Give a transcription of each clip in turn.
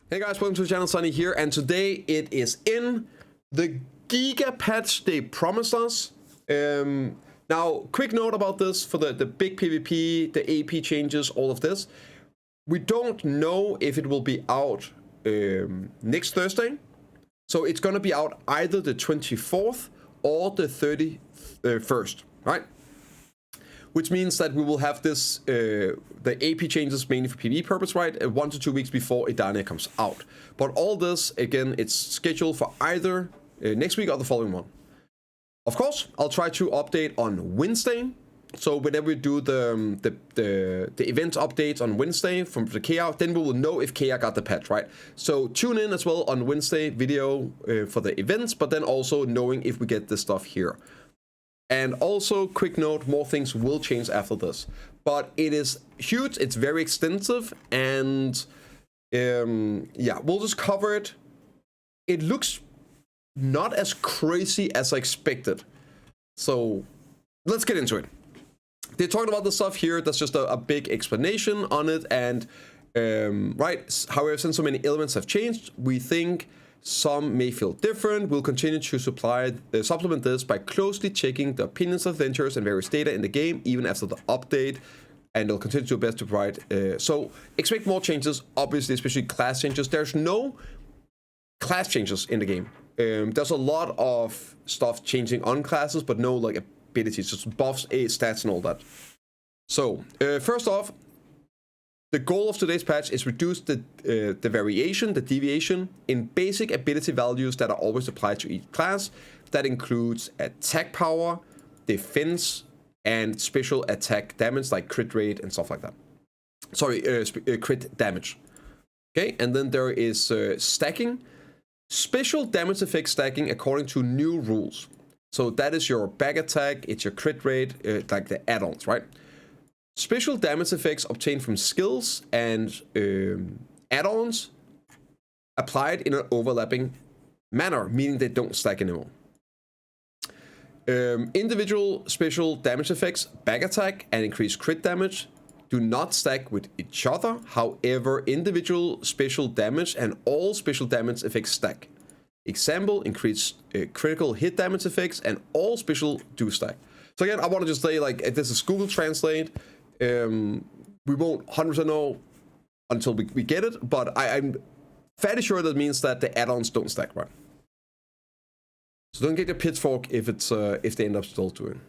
Hey guys, welcome to the channel, Sunny here, and today it is in the Giga patch they promised us. Now, quick note about this for the big PvP, the AP changes, all of this. We don't know if it will be out next Thursday. So it's going to be out either the 24th or the 31st, right? Which means that we will have this, the AP changes mainly for PvE purpose, right? 1 to 2 weeks before Edania comes out. But all this, again, it's scheduled for either next week or the following one. Of course, I'll try to update on Wednesday. So whenever we do the event updates on Wednesday from the KR, then we will know if KR got the patch, right? So tune in as well on Wednesday video for the events, but then also knowing if we get this stuff here. And also, quick note, more things will change after this. But it is huge, it's very extensive, and yeah, we'll just cover it. It looks not as crazy as I expected. So let's get into it. They talked about the stuff here, that's just a big explanation on it, and right, however, since so many elements have changed, we think some may feel different. We'll continue to supplement this by closely checking the opinions of adventurers and various data in the game, even after the update, and they'll continue to do their best to provide. So expect more changes, obviously, especially class changes. There's no class changes in the game. There's a lot of stuff changing on classes, but no like abilities, just buffs, stats, and all that. So first off, the goal of today's patch is reduce the variation, the deviation in basic ability values that are always applied to each class. That includes attack power, defense, and special attack damage like crit rate and stuff like that. Sorry, crit damage. Okay, and then there is stacking. Special damage effect stacking according to new rules. So that is your back attack, it's your crit rate, like the add-ons, right? Special damage effects obtained from skills and add-ons applied in an overlapping manner, meaning they don't stack anymore. Individual special damage effects, back attack and increased crit damage, do not stack with each other. However, individual special damage and all special damage effects stack. Example, increased critical hit damage effects and all special do stack. So again, I want to just say, like, this is Google Translate. We won't 100% know until we get it, but I'm fairly sure that means that the add-ons don't stack, right? So don't get your pitchfork if it's if they end up still doing.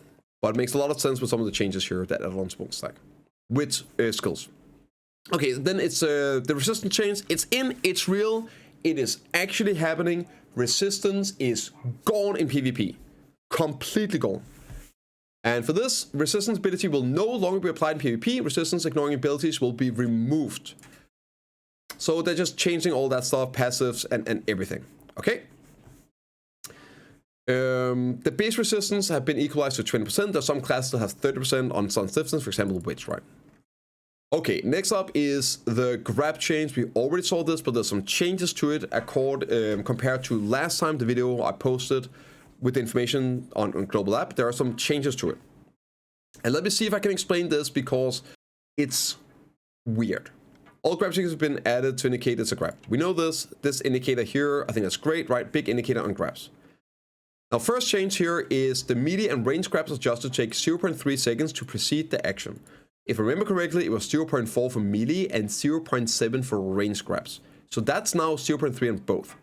But it makes a lot of sense with some of the changes here that add-ons won't stack with skills. Okay, then it's the resistance change. It's in, it's real, it is actually happening. Resistance is gone in PvP, completely gone. And for this, resistance ability will no longer be applied in PvP. Resistance ignoring abilities will be removed. So they're just changing all that stuff, passives and everything. Okay. The base resistance have been equalized to 20%. There's some classes that have 30% on sun stiffness, for example, Witch, right? Okay, next up is the grab change. We already saw this, but there's some changes to it compared to last time the video I posted with the information on Global App. There are some changes to it. And let me see if I can explain this because it's weird. All grab changes have been added to indicate it's a grab. We know this indicator here, I think that's great, right? Big indicator on grabs. Now, first change here is the melee and range grabs adjusted to take 0.3 seconds to precede the action. If I remember correctly, it was 0.4 for melee and 0.7 for range grabs. So that's now 0.3 on both.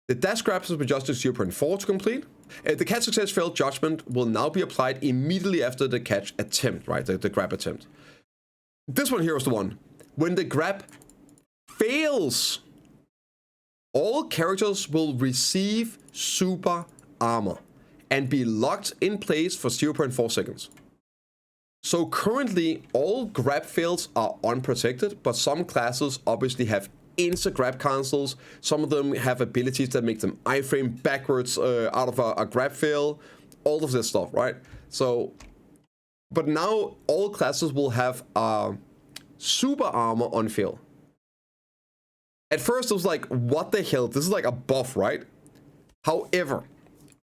The dash grabs have been adjusted to 0.4 to complete. The catch success failed judgment will now be applied immediately after the catch attempt, right? The grab attempt. This one here is the one. When the grab fails, all characters will receive super armor and be locked in place for 0.4 seconds. So currently, all grab fails are unprotected, but some classes obviously have insta grab cancels. Some of them have abilities that make them iframe backwards out of a grab fail. All of this stuff, right? So, but now all classes will have super armor on fail. At first, it was like, what the hell? This is like a buff, right? However,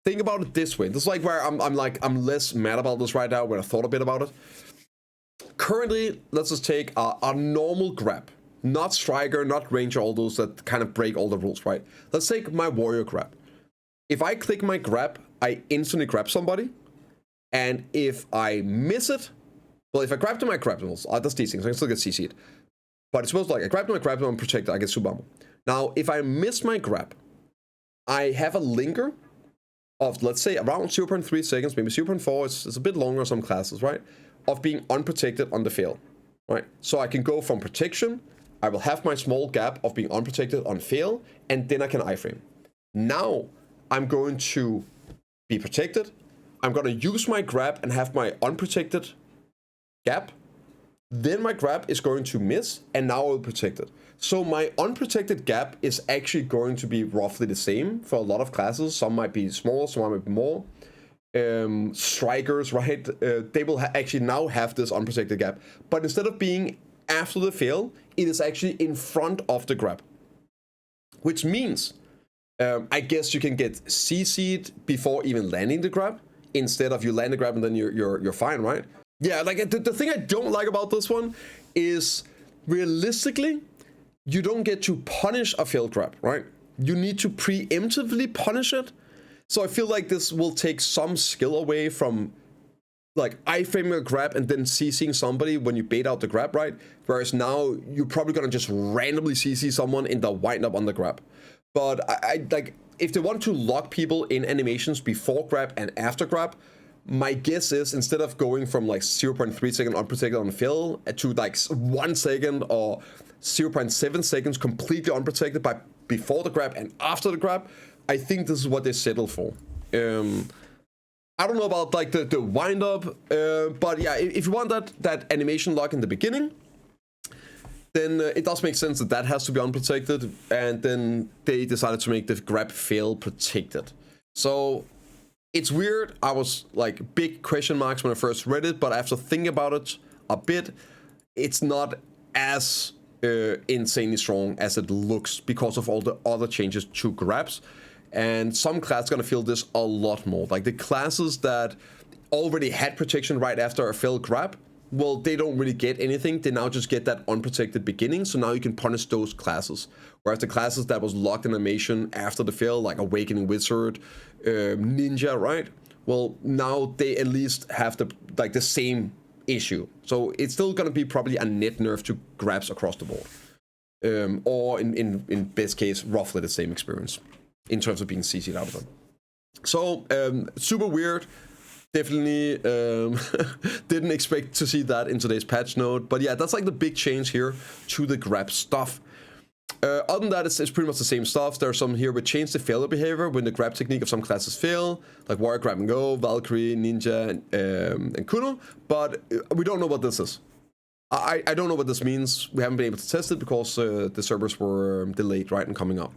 think about it this way. This is like where I'm less mad about this right now when I thought a bit about it. Currently, let's just take a normal grab. Not Striker, not Ranger, all those that kind of break all the rules, right? Let's take my Warrior grab. If I click my grab, I instantly grab somebody. And if I miss it, well, if I grab to my grab, that's decent, so I can still get CC'd. But it's supposed to, like, I grab to my grab, I'm protected, I get super armor. Now, if I miss my grab, I have a linger of, let's say, around 0.3 seconds, maybe 0.4, it's a bit longer in some classes, right? Of being unprotected on the fail, right? So I can go from protection, I will have my small gap of being unprotected on fail, and then I can iframe. Now, I'm going to be protected, I'm going to use my grab and have my unprotected gap, then my grab is going to miss, and now I'll protect it. So my unprotected gap is actually going to be roughly the same for a lot of classes. Some might be smaller, some might be more. Strikers, right? They will actually now have this unprotected gap. But instead of being after the fail, it is actually in front of the grab. Which means, I guess you can get CC'd before even landing the grab, instead of you land the grab and then you're fine, right? Yeah, like the thing I don't like about this one is realistically, you don't get to punish a failed grab, right? You need to preemptively punish it. So I feel like this will take some skill away from like iframing a grab and then CCing somebody when you bait out the grab, right? Whereas now you're probably gonna just randomly CC someone in the wind up on the grab. But I like, if they want to lock people in animations before grab and after grab, my guess is instead of going from like 0.3 second unprotected on fail to like 1 second or 0.7 seconds completely unprotected by before the grab and after the grab, I think this is what they settle for. I don't know about like the wind up, but yeah, if you want that animation lock in the beginning, then it does make sense that has to be unprotected, and then they decided to make the grab fail protected. So it's weird. I was like big question marks when I first read it, but after thinking about it a bit, it's not as insanely strong as it looks because of all the other changes to grabs. And some classes are gonna feel this a lot more. Like the classes that already had protection right after a failed grab, well, they don't really get anything. They now just get that unprotected beginning. So now you can punish those classes. Whereas the classes that was locked in animation after the fail, like Awakening Wizard, Ninja, right? Well, now they at least have the same issue. So it's still gonna be probably a net nerf to grabs across the board. Or in best case, roughly the same experience in terms of being CC'd out of them. So super weird. Definitely didn't expect to see that in today's patch note. But yeah, that's like the big change here to the grab stuff. Other than that, it's pretty much the same stuff. There's some here with change the failure behavior when the grab technique of some classes fail, like Warrior Grab and Go, Valkyrie, Ninja, and Kuno. But we don't know what this is. I don't know what this means. We haven't been able to test it because the servers were delayed, right, and coming up.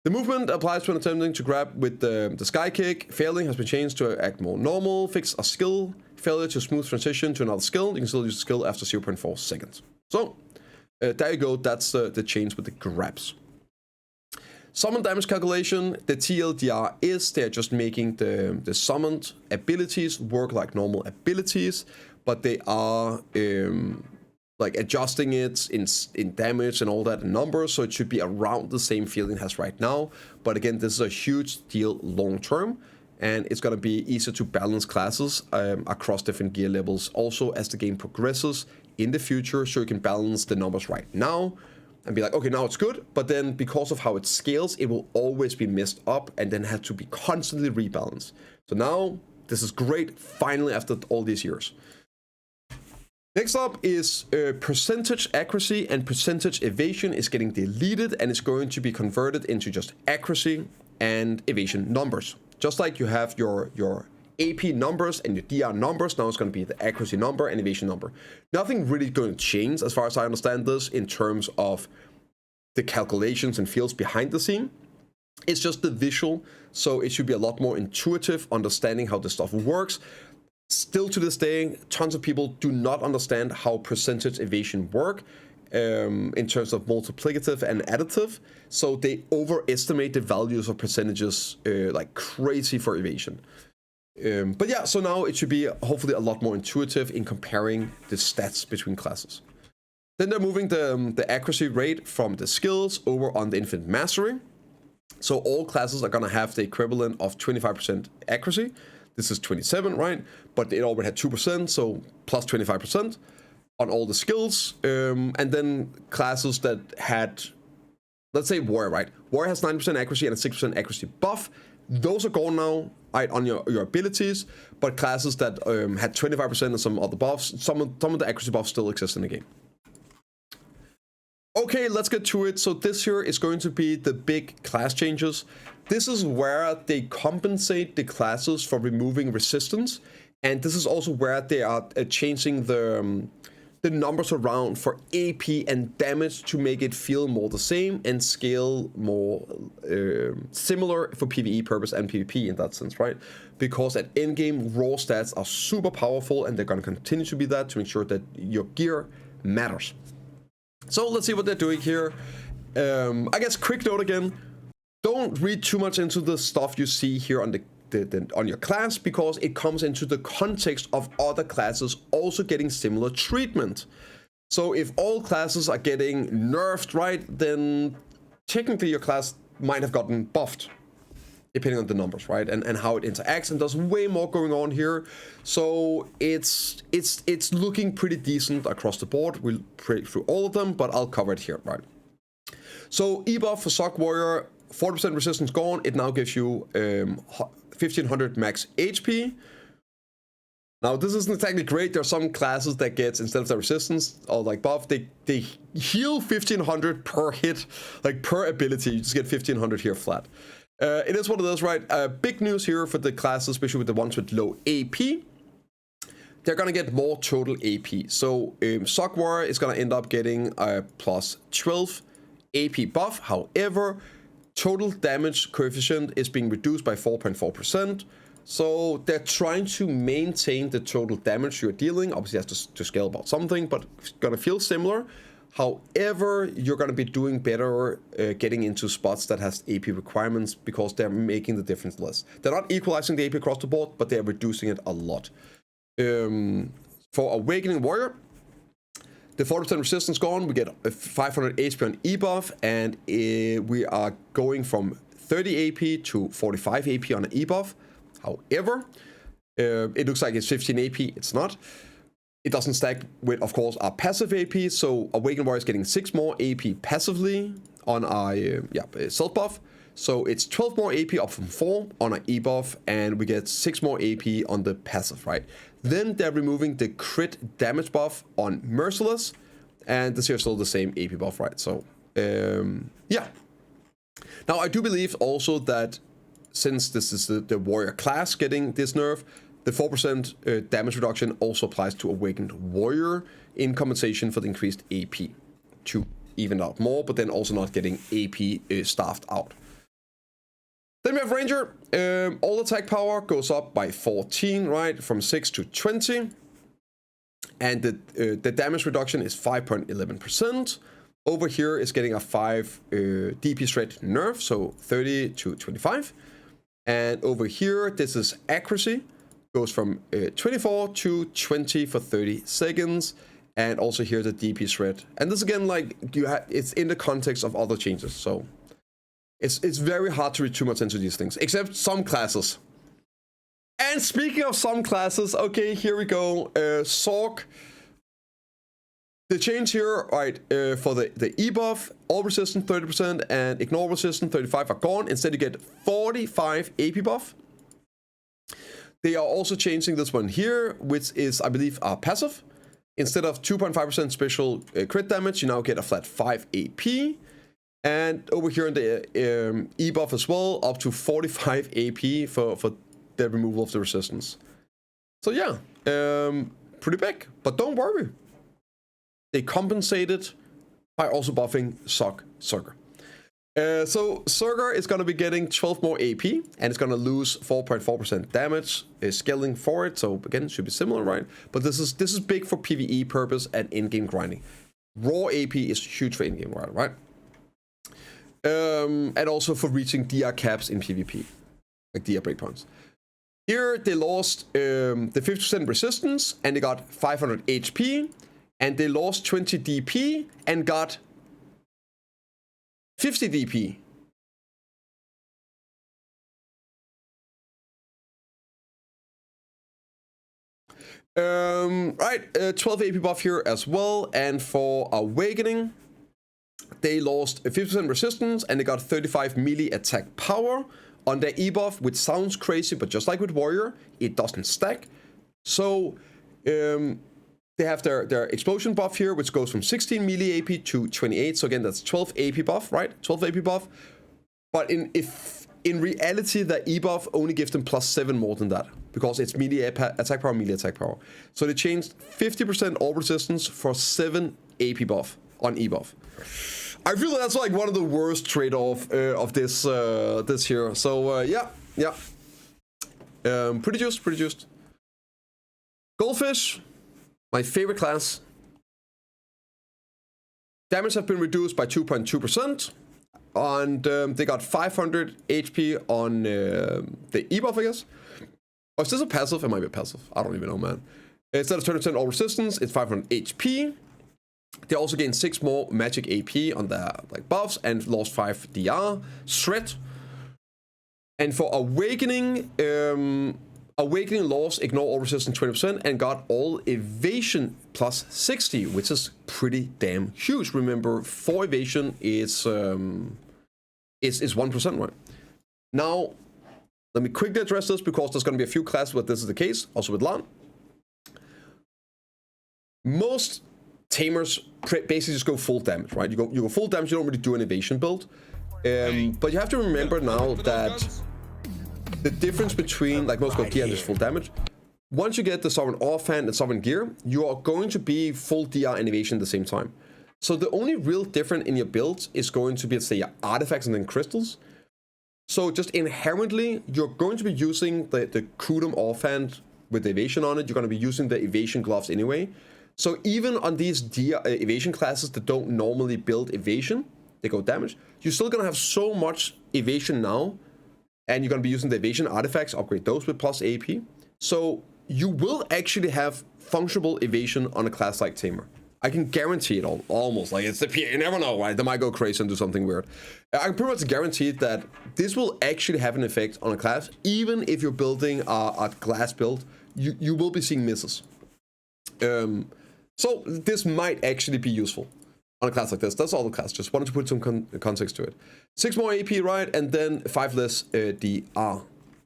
The movement applies when attempting to grab with the sky kick. Failing has been changed to act more normal. Fix a skill failure to smooth transition to another skill. You can still use the skill after 0.4 seconds. So there you go. That's the change with the grabs. Summon damage calculation. The TLDR is they're just making the summoned abilities work like normal abilities, but they are like adjusting it in damage and all that in numbers, so it should be around the same feeling it has right now. But again, this is a huge deal long term, and it's going to be easier to balance classes across different gear levels also as the game progresses in the future, so you can balance the numbers right now and be like, okay, now it's good, but then because of how it scales, it will always be messed up and then have to be constantly rebalanced. So now this is great, finally, after all these years. Next up is percentage accuracy and percentage evasion is getting deleted, and it's going to be converted into just accuracy and evasion numbers. Just like you have your AP numbers and your DR numbers, now it's going to be the accuracy number and evasion number. Nothing really going to change as far as I understand this in terms of the calculations and fields behind the scene. It's just the visual, so it should be a lot more intuitive understanding how this stuff works. Still to this day, tons of people do not understand how percentage evasion work in terms of multiplicative and additive. So they overestimate the values of percentages like crazy for evasion. But yeah, so now it should be hopefully a lot more intuitive in comparing the stats between classes. Then they're moving the accuracy rate from the skills over on the infinite mastery. So all classes are gonna have the equivalent of 25% accuracy. This is 27, right? But it already had 2%, so plus 25% on all the skills. And then classes that had, let's say Warrior, right? Warrior has 9% accuracy and a 6% accuracy buff. Those are gone now, right, on your abilities. But classes that had 25% and some other buffs, some of the accuracy buffs still exist in the game. Okay, let's get to it. So this here is going to be the big class changes. This is where they compensate the classes for removing resistance. And this is also where they are changing the numbers around for AP and damage to make it feel more the same and scale more similar for PvE purpose and PvP in that sense, right? Because at endgame, raw stats are super powerful and they're going to continue to be that to make sure that your gear matters. So let's see what they're doing here. I guess quick note again, don't read too much into the stuff you see here on on your class, because it comes into the context of other classes also getting similar treatment. So if all classes are getting nerfed, right, then technically your class might have gotten buffed, depending on the numbers, right, and how it interacts, and there's way more going on here. So it's looking pretty decent across the board. We'll pray through all of them, but I'll cover it here, right? So ebuff for Sock Warrior, 40% resistance gone. It now gives you 1500 max HP. Now this isn't exactly great. There are some classes that gets, instead of the resistance or like buff, they heal 1500 per hit, like per ability. You just get 1500 here flat. It is what it is, right? Big news here for the classes, especially with the ones with low AP. They're gonna get more total AP. So Sock Warrior is gonna end up getting a plus 12 AP buff. However, total damage coefficient is being reduced by 4.4%. So they're trying to maintain the total damage you're dealing. Obviously, it has to scale about something, but it's gonna feel similar. However, you're going to be doing better getting into spots that has AP requirements because they're making the difference less. They're not equalizing the AP across the board, but they're reducing it a lot. For Awakening Warrior, the 40% resistance gone, we get 500 HP on ebuff, and we are going from 30 AP to 45 AP on an ebuff. However, it looks like it's 15 AP. It's not. It doesn't stack with, of course, our passive AP, so Awakened Warrior is getting 6 more AP passively on our self buff. So it's 12 more AP up from 4 on our E-buff, and we get 6 more AP on the passive, right? Then they're removing the crit damage buff on Merciless, and this here is still the same AP buff, right? So, yeah. Now, I do believe also that since this is the warrior class getting this nerf, the 4% damage reduction also applies to Awakened Warrior in compensation for the increased AP to even out more, but then also not getting AP staffed out. Then we have Ranger. All attack power goes up by 14, right? From 6 to 20. And the damage reduction is 5.11%. Over here is getting a 5 DP threat nerf, so 30 to 25. And over here, this is accuracy. Goes from 24 to 20 for 30 seconds. And also here the DP threat. And this again, like it's in the context of other changes. So it's very hard to read too much into these things, except some classes. And speaking of some classes, okay, here we go. Sorg. The change here, right, for the E-buff, all resistant 30% and ignore resistant 35 are gone. Instead you get 45 AP buff. They are also changing this one here, which is, I believe, passive. Instead of 2.5% special crit damage, you now get a flat 5 AP. And over here in the E-buff as well, up to 45 AP for the removal of the resistance. So yeah, pretty big, but don't worry. They compensated by also buffing Surger. So Surger is going to be getting 12 more AP, and it's going to lose 4.4% damage, scaling for it. So again, it should be similar, right? But this is big for PvE purpose and in-game grinding. Raw AP is huge for in-game grinding, right? And also for reaching DR caps in PvP, like DR breakpoints. Here they lost the 50% resistance, and they got 500 HP. and they lost 20 DP and got 50 DP. Right, 12 AP buff here as well, and for Awakening, they lost 50% resistance and they got 35 melee attack power on their E-buff, which sounds crazy, but just like with Warrior, it doesn't stack. So, they have their explosion buff here, which goes from 16 melee AP to 28. So again, that's 12 AP buff, right? 12 AP buff. But in reality, the E-buff only gives them +7 more than that, because it's melee attack power, melee attack power. So they changed 50% all resistance for 7 AP buff on E-buff. I feel that's like one of the worst trade-off of this this here. So yeah. Pretty juiced. Goldfish, my favorite class. Damage have been reduced by 2.2%, and they got 500 HP on the E-buff, I guess. Or is this a passive? It might be a passive. I don't even know, man. Instead of 20% all resistance, it's 500 HP. They also gained 6 more magic AP on their buffs and lost 5 DR. Shred. And for Awakening, Awakening lost ignore all resistance 20% and got all evasion +60, which is pretty damn huge. Remember, 4 evasion is 1%, right? Now, let me quickly address this, because there's going to be a few classes where this is the case, also with LAN. Most tamers basically just go full damage, right? You go full damage, you don't really do an evasion build. But you have to remember now that the difference between, most go gear and just full damage, once you get the Sovereign Offhand and Sovereign Gear, you are going to be full DR and evasion at the same time. So the only real difference in your builds is going to be, let's say, your artifacts and then crystals. So just inherently, you're going to be using the Kudum Offhand with the evasion on it. You're going to be using the evasion gloves anyway. So even on these evasion classes that don't normally build evasion, they go damage, you're still going to have so much evasion now, and you're going to be using the evasion artifacts, upgrade those with plus AP. So you will actually have functional evasion on a class like Tamer. I can guarantee it almost. It's the PA, you never know, right? They might go crazy and do something weird. I can pretty much guarantee that this will actually have an effect on a class. Even if you're building a glass build, you will be seeing misses. So this might actually be useful on a class like this. That's all the class. Just wanted to put some context to it. 6 more AP, right? And then 5 less DR.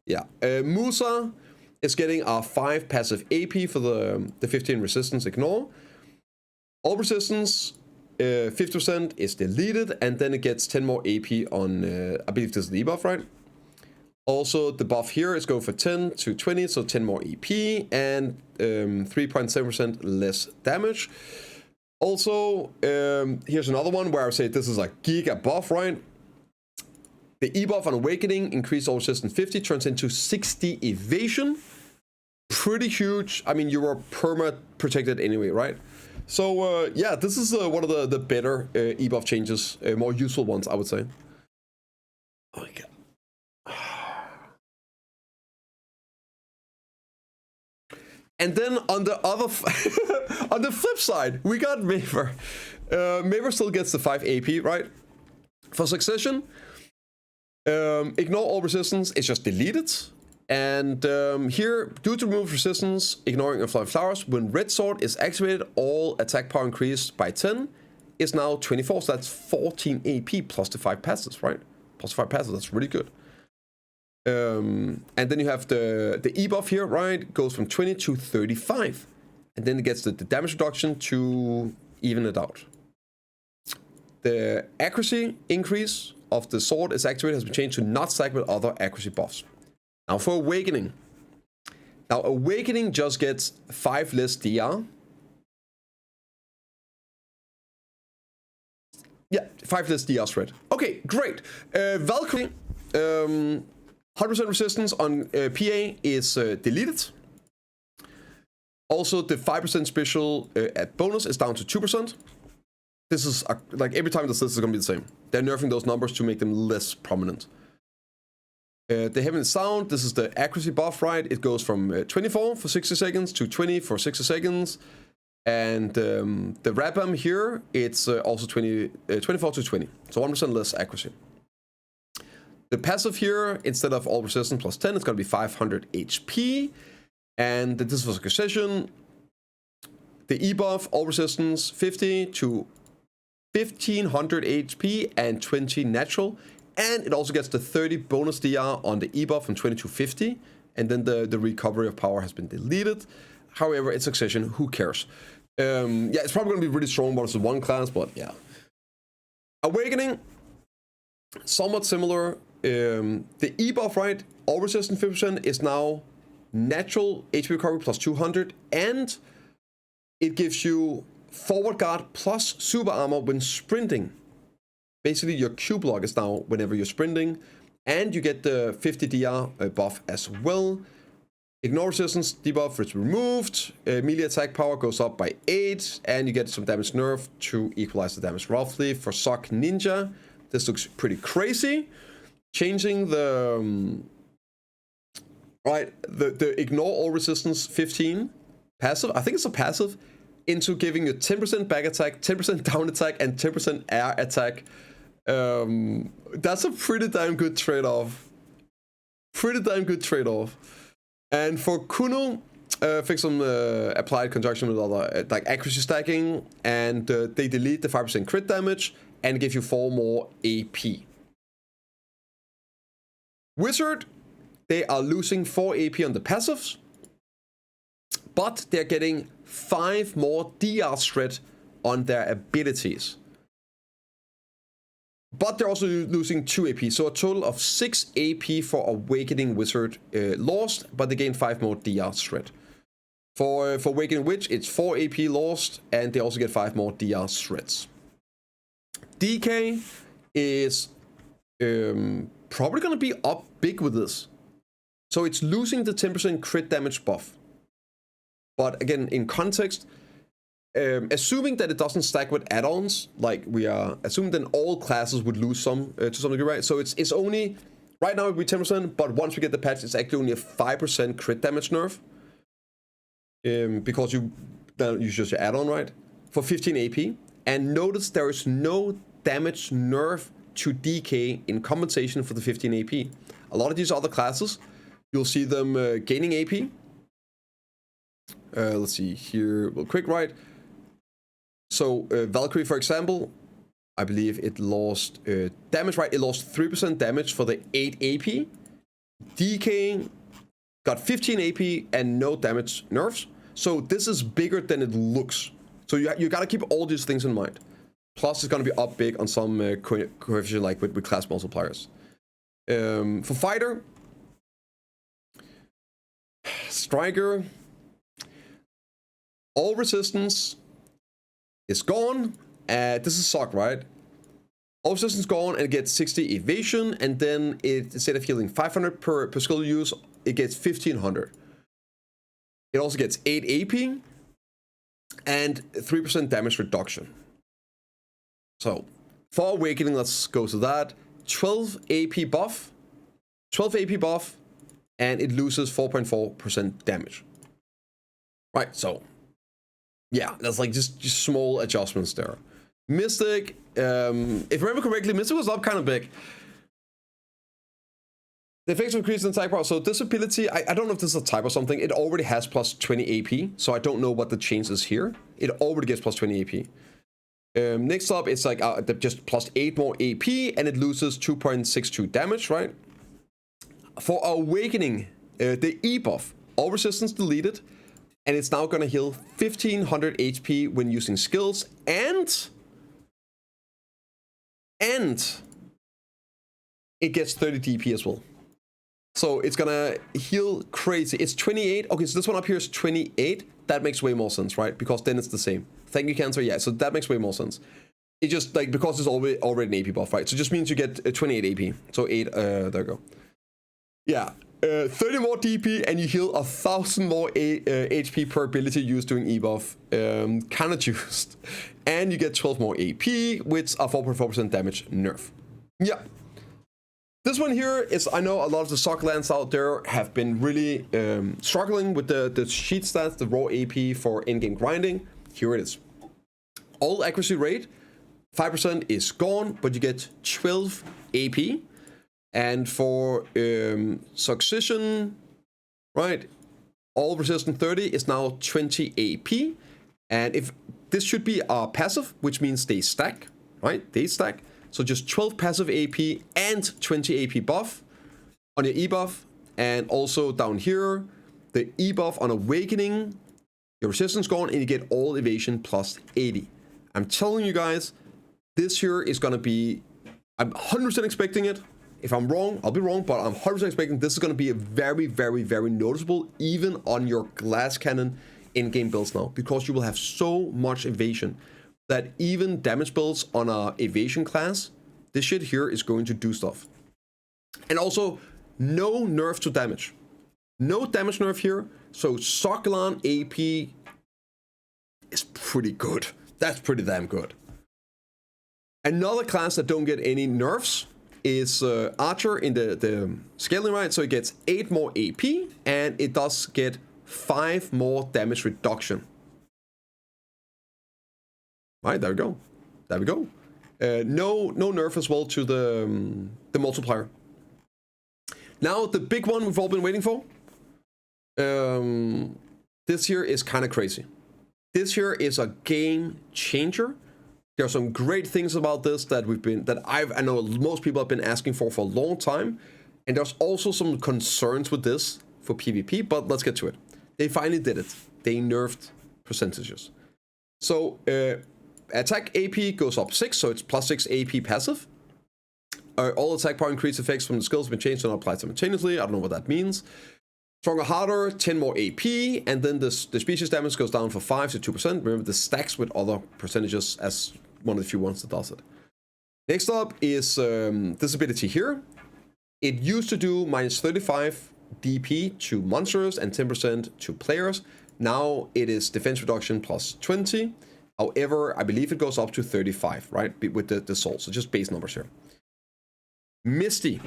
Yeah. Musa is getting a 5 passive AP for the 15 resistance ignore. All resistance, 50% is deleted, and then it gets 10 more AP on, I believe this is the buff, right? Also, the buff here is go for 10 to 20, so 10 more AP, and 3.7% less damage. Also, here's another one where I say this is a giga buff, right? The E-buff on Awakening, increase all resistance 50, turns into 60 evasion. Pretty huge. I mean, you were perma-protected anyway, right? So, yeah, this is one of the better E-buff changes, more useful ones, I would say. Oh my god. And then on the other, on the flip side, we got Maver. Maver still gets the 5 AP, right? For Succession, ignore all resistance, it's just deleted. And here, due to remove resistance, ignoring and flying flowers, when Red Sword is activated, all attack power increased by 10 is now 24. So that's 14 AP plus the 5 passes, right? Plus 5 passes, that's really good. And then you have the E-buff here, right? Goes from 20 to 35. And then it gets the damage reduction to even it out. The accuracy increase of the sword is activated has been changed to not stack with other accuracy buffs. Now for Awakening. Now Awakening just gets 5 less DR. Yeah, 5 less DR spread. Okay, great. Valkyrie, 100% resistance on PA is deleted. Also, the 5% special at bonus is down to 2%. This is, like, every time this is going to be the same. They're nerfing those numbers to make them less prominent. The Heaven Sound, this is the accuracy buff, right? It goes from 24 for 60 seconds to 20 for 60 seconds. And the Rabam here, it's also 24 to 20, so 1% less accuracy. The passive here, instead of all resistance plus 10, it's going to be 500 HP. And this was a concession. The E-buff, all resistance 50 to 1500 HP and 20 natural. And it also gets the 30 bonus DR on the E-buff from 20 to 50. And then the recovery of power has been deleted. However, it's succession, who cares? Yeah, it's probably going to be really strong versus one class, but yeah. Awakening, somewhat similar. The E-buff, right? All resistance 50% is now natural HP recovery plus 200, and it gives you forward guard plus super armor when sprinting. Basically, your Q block is now whenever you're sprinting, and you get the 50 DR buff as well. Ignore resistance debuff is removed. Melee attack power goes up by 8, and you get some damage nerf to equalize the damage roughly. For Sock Ninja, this looks pretty crazy. Changing the the ignore all resistance 15 passive, I think it's a passive, into giving you 10% back attack, 10% down attack, and 10% air attack. That's a pretty damn good trade-off. And for Kuno, fix some applied conjunction with other like accuracy stacking, and they delete the 5% crit damage and give you 4 more AP. Wizard, they are losing 4 AP on the passives, but they're getting 5 more DR shred on their abilities. But they're also losing 2 AP, so a total of 6 AP for Awakening Wizard lost, but they gain 5 more DR shred. For Awakening Witch, it's 4 AP lost, and they also get 5 more DR shreds. DK is probably going to be up big with this. So it's losing the 10% crit damage buff. But again, in context, assuming that it doesn't stack with add-ons, like we are assuming that all classes would lose some to some degree, right? So it's only, right now it would be 10%, but once we get the patch, it's actually only a 5% crit damage nerf. Because you use your add-on, right? For 15 AP. And notice there is no damage nerf to DK in compensation for the 15 AP. A lot of these other classes, you'll see them gaining AP. Let's see here, real quick, right? So Valkyrie, for example, I believe it lost damage, right? It lost 3% damage for the 8 AP. DK got 15 AP and no damage nerfs. So this is bigger than it looks. So you gotta keep all these things in mind. Plus, it's gonna be up big on some coefficient, like with class multipliers. For Fighter, Striker, all resistance is gone. This is Sock, right? All resistance gone, and it gets 60 evasion, and then it, instead of healing 500 per skill use, it gets 1500. It also gets 8 AP and 3% damage reduction. So for Awakening, let's go to that. 12 AP buff, and it loses 4.4% damage. Right, so yeah, that's like just small adjustments there. Mystic, if I remember correctly, Mystic was up kind of big. The effects increase in attack power. So this ability, I don't know if this is a type or something. It already has plus 20 AP, so I don't know what the change is here. It already gets plus 20 AP. Next up, it's like just plus 8 more AP, and it loses 2.62 damage, right? For Awakening, the E buff, all resistance deleted, and it's now gonna heal 1500 HP when using skills, and it gets 30 DP as well. So it's gonna heal crazy. It's 28. Okay, so this one up here is 28. That makes way more sense, right? Because then it's the same. Thank you, Cancer. Yeah, so that makes way more sense. It just, like, because it's already an AP buff, right? So it just means you get 28 AP. So 8, there we go. Yeah, 30 more DP, and you heal 1,000 more HP per ability used during E-buff. Kind of juiced. And you get 12 more AP, which are 4.4% damage nerf. Yeah. This one here is, I know a lot of the Sock lands out there have been really struggling with the sheet stats, the raw AP for in-game grinding. here it is. All accuracy rate, 5% is gone, but you get 12 AP. And for succession, right, all resistant 30 is now 20 AP. And if this should be our passive, which means they stack, right? They stack. So just 12 passive AP and 20 AP buff on your E buff. And also down here, the E buff on Awakening, your resistance gone, and you get all evasion plus 80. I'm telling you guys, this here is going to be, I'm 100% expecting it. If I'm wrong, I'll be wrong, but I'm 100% expecting this is going to be a very, very, very noticeable, even on your glass cannon in-game builds now, because you will have so much evasion that even damage builds on a evasion class, this shit here is going to do stuff. And also, no nerf to damage. No damage nerf here, so Sokolan AP is pretty good. That's pretty damn good. Another class that don't get any nerfs is Archer in the scaling, right? So it gets 8 more AP, and it does get 5 more damage reduction. Right, there we go. There we go. No nerf as well to the multiplier. Now, the big one we've all been waiting for. This here is kind of crazy. This here is a game changer. There are some great things about this that I know most people have been asking for a long time. And there's also some concerns with this for PvP, but let's get to it. They finally did it. They nerfed percentages. So attack AP goes up 6, so it's plus 6 AP passive. All attack power increase effects from the skills have been changed and applied simultaneously. I don't know what that means. Stronger, harder, 10 more AP, and then the species damage goes down from 5 to 2%. Remember, this stacks with other percentages as one of the few ones that does it. Next up is this ability here. It used to do minus 35 DP to monsters and 10% to players. Now it is defense reduction plus 20. However, I believe it goes up to 35, right? With the soul. So just base numbers here. Misty.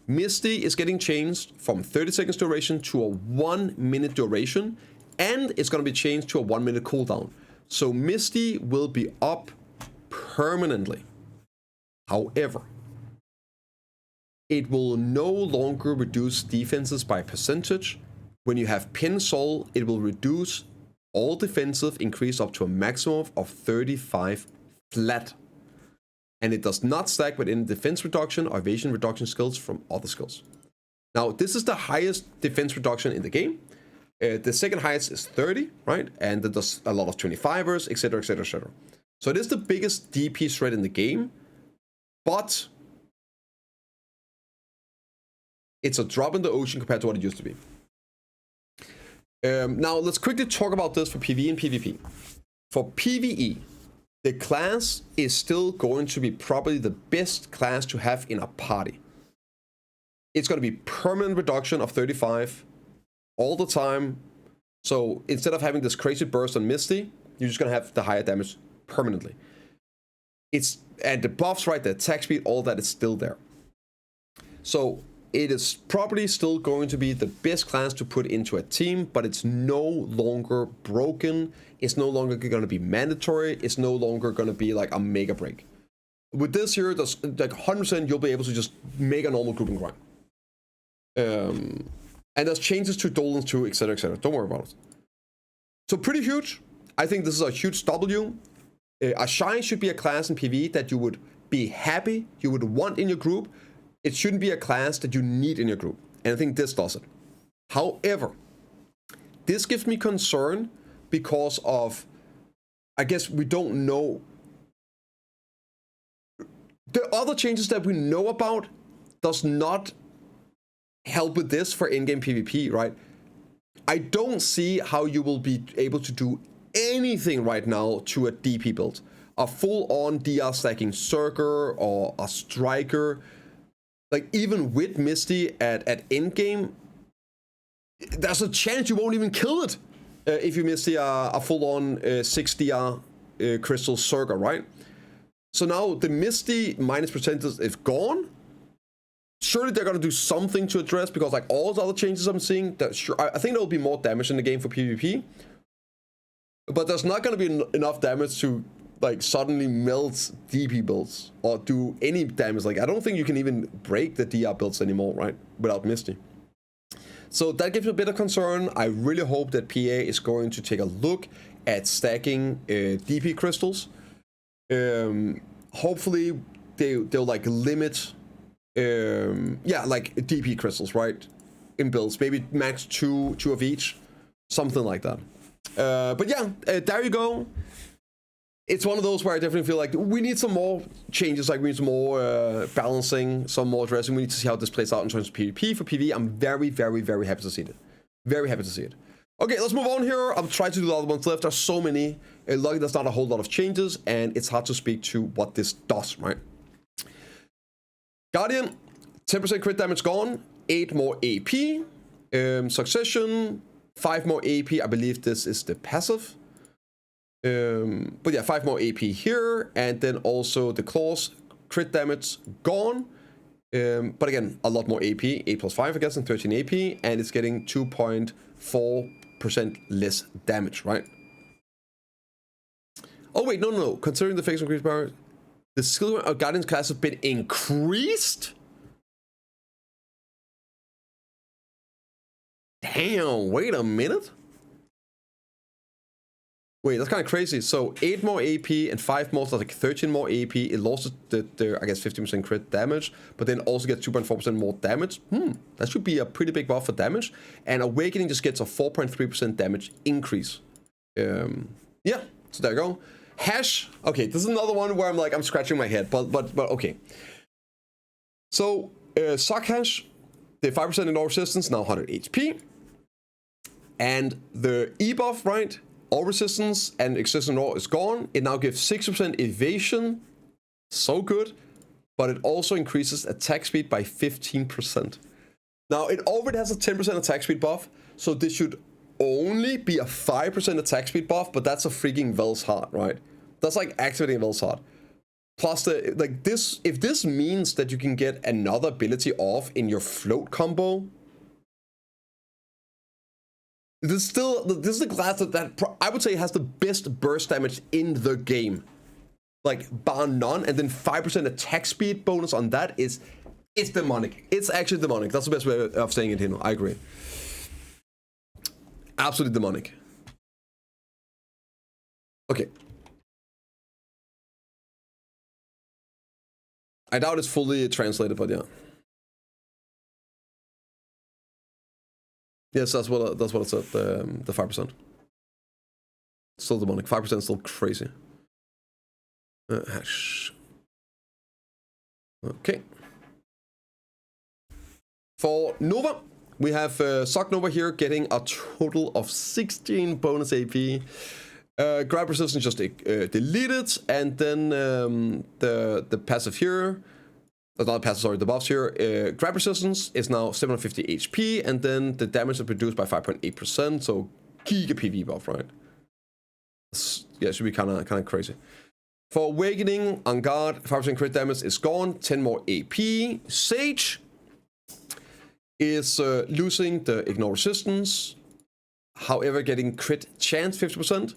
Misty is getting changed from 30 seconds duration to a 1 minute duration, and it's going to be changed to a 1 minute cooldown. So Misty will be up permanently. However, it will no longer reduce defenses by percentage. When you have pin soul, it will reduce all defensive increase up to a maximum of 35 flat. And it does not stack with any defense reduction or evasion reduction skills from other skills. Now, this is the highest defense reduction in the game. The second highest is 30, right? And it does a lot of 25ers, etc., etc., etc. So it is the biggest DP threat in the game, but it's a drop in the ocean compared to what it used to be. Now, let's quickly talk about this for PvE and PvP. For PvE, the class is still going to be probably the best class to have in a party. It's going to be permanent reduction of 35 all the time. So instead of having this crazy burst on Misty, you're just going to have the higher damage permanently. And the buffs, right, the attack speed, all that is still there. So it is probably still going to be the best class to put into a team, but it's no longer broken. It's no longer going to be mandatory. It's no longer going to be like a mega break. With this here, there's like 100% you'll be able to just make a normal group and grind. And there's changes to Dolans too, etc., etc. Don't worry about it. So pretty huge. I think this is a huge W. A Shy should be a class in PvE that you would be happy, you would want in your group. It shouldn't be a class that you need in your group. And I think this does it. However, this gives me concern because of, I guess we don't know. The other changes that we know about does not help with this for in-game PvP, right? I don't see how you will be able to do anything right now to a DP build. A full-on DR stacking Zerker or a Striker. Like, even with Misty at endgame, there's a chance you won't even kill it if you Misty a full-on 6 DR Crystal Zerker, right? So now the Misty minus percentage is gone. Surely they're going to do something to address, because like all the other changes I'm seeing, I think there will be more damage in the game for PvP. But there's not going to be enough damage to like suddenly melt DP builds or do any damage. Like I don't think you can even break the DR builds anymore, right? Without Misty. So that gives me a bit of concern. I really hope that PA is going to take a look at stacking DP crystals. Hopefully they'll like limit like DP crystals, right? In builds, maybe max two of each, something like that. But yeah, there you go. It's one of those where I definitely feel like we need some more changes, like we need some more balancing, some more addressing. We need to see how this plays out in terms of PvP. For PvE, I'm very, very, very happy to see it. Very happy to see it. Okay, let's move on here. I'll try to do the other ones left. There's so many. Luckily, there's not a whole lot of changes, and it's hard to speak to what this does, right? Guardian, 10% crit damage gone, 8 more AP. Succession, 5 more AP. I believe this is the passive. But yeah, 5 more AP here, and then also the claws, crit damage gone. But again, a lot more AP, 8 plus 5, I guess, and 13 AP, and it's getting 2.4% less damage, right? Oh wait, no. Considering the face increase power, the skill of Guardian's class has been increased? Damn, wait a minute. Wait, that's kind of crazy. So 8 more AP and 5 more, so like 13 more AP. It lost the I guess 50% crit damage, but then also gets 2.4% more damage. That should be a pretty big buff for damage. And Awakening just gets a 4.3% damage increase. Yeah, so there you go. Hash. Okay, this is another one where I'm scratching my head, but okay. So Sock Hash, the 5% ignore resistance, now 100 HP. And the E-buff, right? All resistance and existing law is gone. It now gives 6% evasion. So good. But it also increases attack speed by 15%. Now, it already has a 10% attack speed buff. So this should only be a 5% attack speed buff. But that's a freaking Vel's Heart, right? That's like activating Vel's Heart. Plus, if this means that you can get another ability off in your float combo, this is the class that I would say has the best burst damage in the game, like bar none. And then 5% attack speed bonus on that it's demonic. It's actually demonic. That's the best way of saying it, Hino. I agree. Absolutely demonic. Okay. I doubt it's fully translated, but yeah. Yes, that's what it said. The 5%. Still demonic. 5% still crazy. Hash. Okay. For Nova, we have Sock Nova here getting a total of 16 bonus AP. Grab resistance just deleted, and then the passive here. Not passive, sorry, the buffs here. Grab resistance is now 750 HP, and then the damage is reduced by 5.8%. So giga PV buff, right? Yeah, it should be kind of crazy. For Awakening, on guard, 5% crit damage is gone. 10 more AP. Sage is losing the ignore resistance, however, getting crit chance 50%.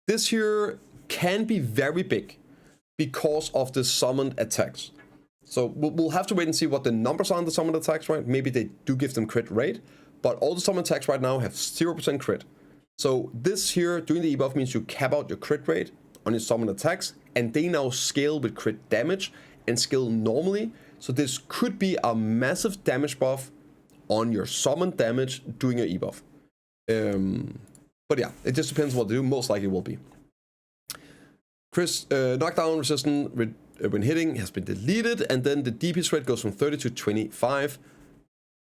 This here can be very big because of the summoned attacks. So we'll have to wait and see what the numbers are on the summoned attacks, right? Maybe they do give them crit rate, but all the summoned attacks right now have 0% crit. So this here, doing the E-buff means you cap out your crit rate on your summoned attacks, and they now scale with crit damage and scale normally. So this could be a massive damage buff on your summoned damage doing your E-buff. But yeah, it just depends what they do. Most likely will be. Knockdown resistance when hitting has been deleted, and then the DP rate goes from 30 to 25.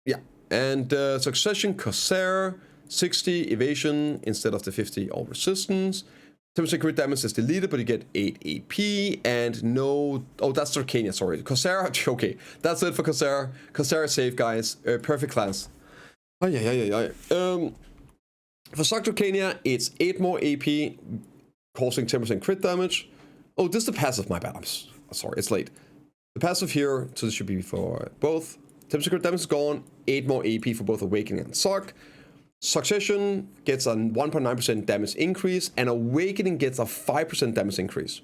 Yeah, and Succession, Corsair, 60 evasion instead of the 50 all resistance. 10% crit damage is deleted, but you get 8 AP and no. Oh, that's Dracania, sorry. Corsair, okay, that's it for Corsair. Corsair is safe, guys. Perfect class. Oh, yeah. For Sock Dracania, it's 8 more AP, causing 10% crit damage. Oh, this is the passive, my bad. I'm sorry, it's late. The passive here, so this should be for both. 10% crit damage is gone, 8 more AP for both Awakening and Sock. Succession gets a 1.9% damage increase, and Awakening gets a 5% damage increase.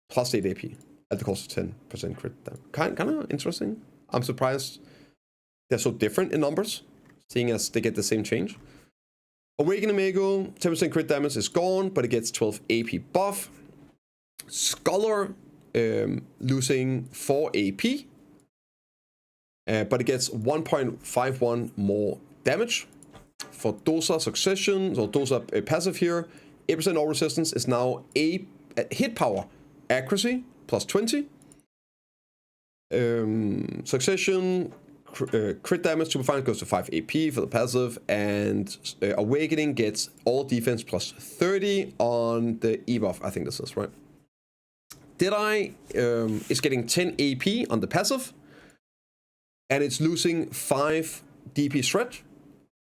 Plus 8 AP at the cost of 10% crit damage. Kind of interesting. I'm surprised they're so different in numbers, seeing as they get the same change. Awakening Mego, 10% crit damage is gone, but it gets 12 AP buff. Scholar, losing 4 AP, but it gets 1.51 more damage. For Dosa Succession, or Dosa passive here, 8% all resistance is now a hit power accuracy plus 20. Succession, crit damage to final goes to 5 AP for the passive, and Awakening gets all defense plus 30 on the E-buff, I think this is, right? Deadeye is getting 10 AP on the passive, and it's losing 5 DP shred,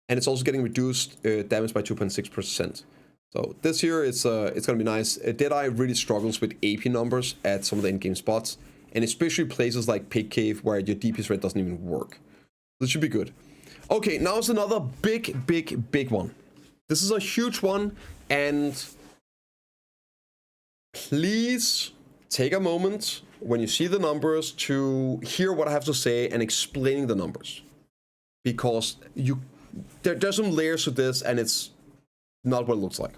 and it's also getting reduced damage by 2.6%. So this here, it's gonna be nice. Deadeye really struggles with AP numbers at some of the in-game spots, and especially places like Pig Cave where your DP shred doesn't even work. This should be good. Okay, now it's another big one. This is a huge one, and please take a moment when you see the numbers to hear what I have to say and explaining the numbers, because there's some layers to this, and it's not what it looks like.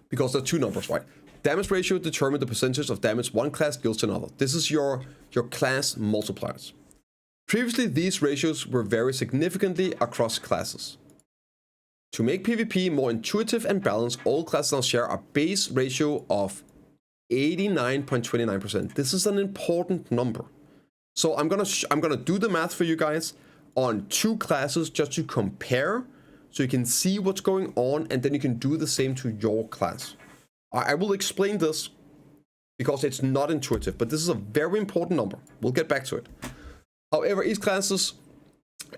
Because there are two numbers, right? Damage ratio determines the percentage of damage one class deals to another. This is your class multipliers. Previously, these ratios were vary significantly across classes. To make PvP more intuitive and balanced, all classes now share a base ratio of 89.29%. This is an important number. So I'm gonna do the math for you guys on 2 classes just to compare, so you can see what's going on, and then you can do the same to your class. I will explain this because it's not intuitive, but this is a very important number. We'll get back to it. However, each class's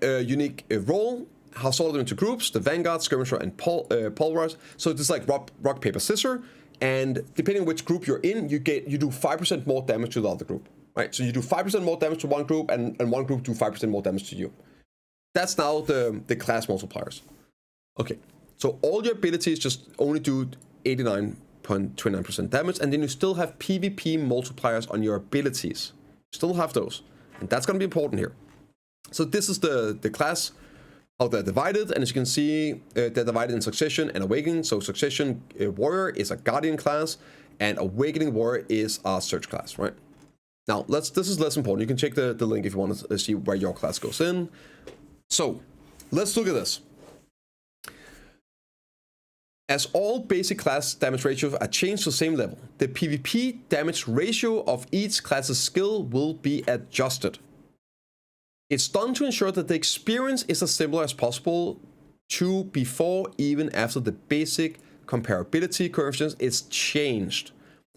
unique role has sorted them into groups: the Vanguard, Skirmisher, and Pulverized. So it's like rock, paper, scissors, and depending on which group you're in, you do 5% more damage to the other group, right? So you do 5% more damage to one group, and one group do 5% more damage to you. That's now the class multipliers. Okay, so all your abilities just only do 89.29% damage, and then you still have PvP multipliers on your abilities. You still have those, and that's going to be important here. So this is the class, how they're divided, and as you can see, they're divided in Succession and Awakening. So Succession Warrior is a Guardian class, and Awakening Warrior is a Search class, right? Now, this is less important. You can check the link if you want to see where your class goes in. So, let's look at this. As all basic class damage ratios are changed to the same level, the PvP damage ratio of each class's skill will be adjusted. It's done to ensure that the experience is as similar as possible to before, even after the basic comparability coefficient is changed,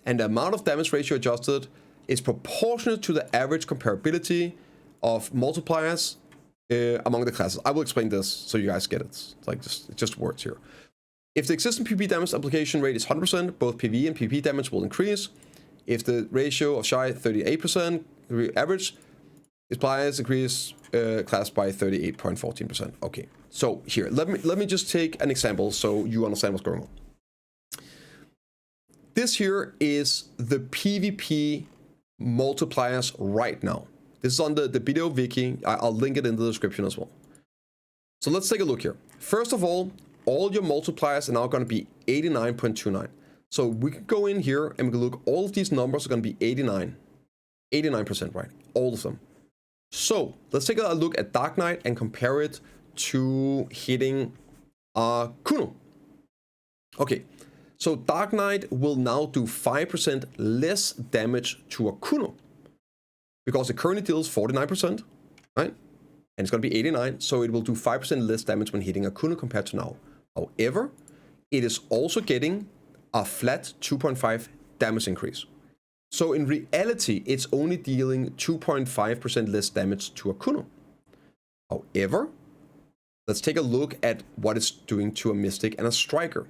and the amount of damage ratio adjusted is proportionate to the average comparability of multipliers among the classes. I will explain this so you guys get it. It's like just words here. If the existing PvP damage application rate is 100%, both PvE and PvP damage will increase. If the ratio of shy 38% average, applies increase class by 38.14%. Okay, so here let me just take an example so you understand what's going on. This here is the PvP multipliers right now. This is on the BDO wiki. I'll link it in the description as well. So let's take a look here. First of all your multipliers are now going to be 89.29. So we can go in here and we can look, all of these numbers are going to be 89%, right? All of them. So let's take a look at Dark Knight and compare it to hitting Kuno. Okay, so Dark Knight will now do 5% less damage to a Kuno, because it currently deals 49%, right? And it's going to be 89, so it will do 5% less damage when hitting a Kuno compared to now. However, it is also getting a flat 2.5 damage increase. So in reality, it's only dealing 2.5% less damage to a Kuno. However, let's take a look at what it's doing to a Mystic and a Striker.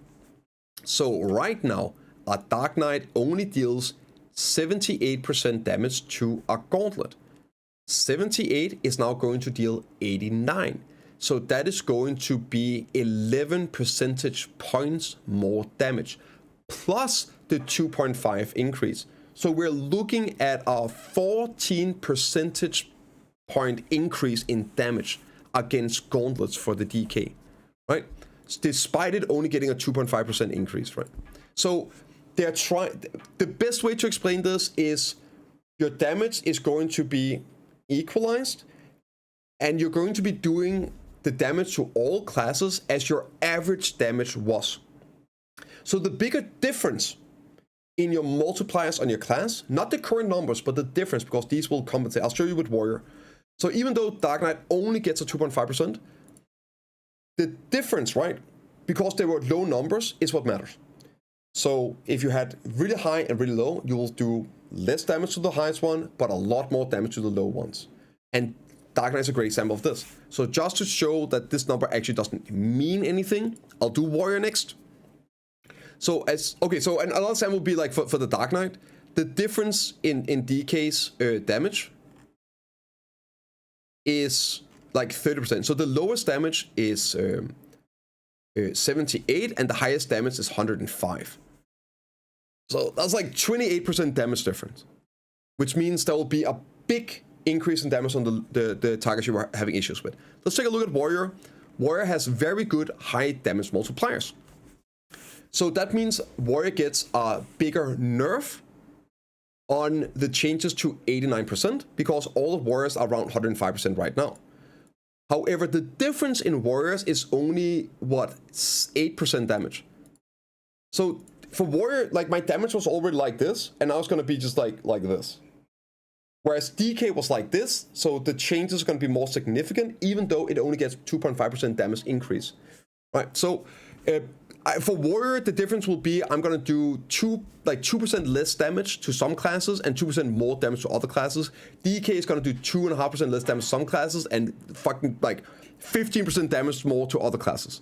So right now, a Dark Knight only deals 78% damage to a Gauntlet. 78 is now going to deal 89. So that is going to be 11 percentage points more damage, plus the 2.5 increase. So we're looking at a 14 percentage point increase in damage against gauntlets for the DK, right? Despite it only getting a 2.5% increase, right? So they're trying. The best way to explain this is your damage is going to be equalized, and you're going to be doing the damage to all classes as your average damage was. So the bigger difference in your multipliers on your class, not the current numbers, but the difference, because these will compensate. I'll show you with Warrior. So even though Dark Knight only gets a 2.5%, the difference, right, because they were low numbers, is what matters. So if you had really high and really low, you will do less damage to the highest one, but a lot more damage to the low ones. And Dark Knight is a great example of this. So just to show that this number actually doesn't mean anything, I'll do Warrior next. So so another example would be like for the Dark Knight, the difference in DK's damage is like 30%. So the lowest damage is 78, and the highest damage is 105. So that's like 28% damage difference, which means there will be a big increase in damage on the targets you were having issues with. Let's take a look at Warrior. Warrior has very good high damage multipliers. So that means Warrior gets a bigger nerf on the changes to 89%, because all of Warriors are around 105% right now. However, the difference in Warriors is only, what, 8% damage. So for Warrior, like, my damage was already like this, and now it's going to be just like this. Whereas DK was like this, so the changes are going to be more significant, even though it only gets 2.5% damage increase. Right, so for Warrior, the difference will be I'm going to do 2% less damage to some classes and 2% more damage to other classes. DK is going to do 2.5% less damage to some classes and fucking like 15% damage more to other classes.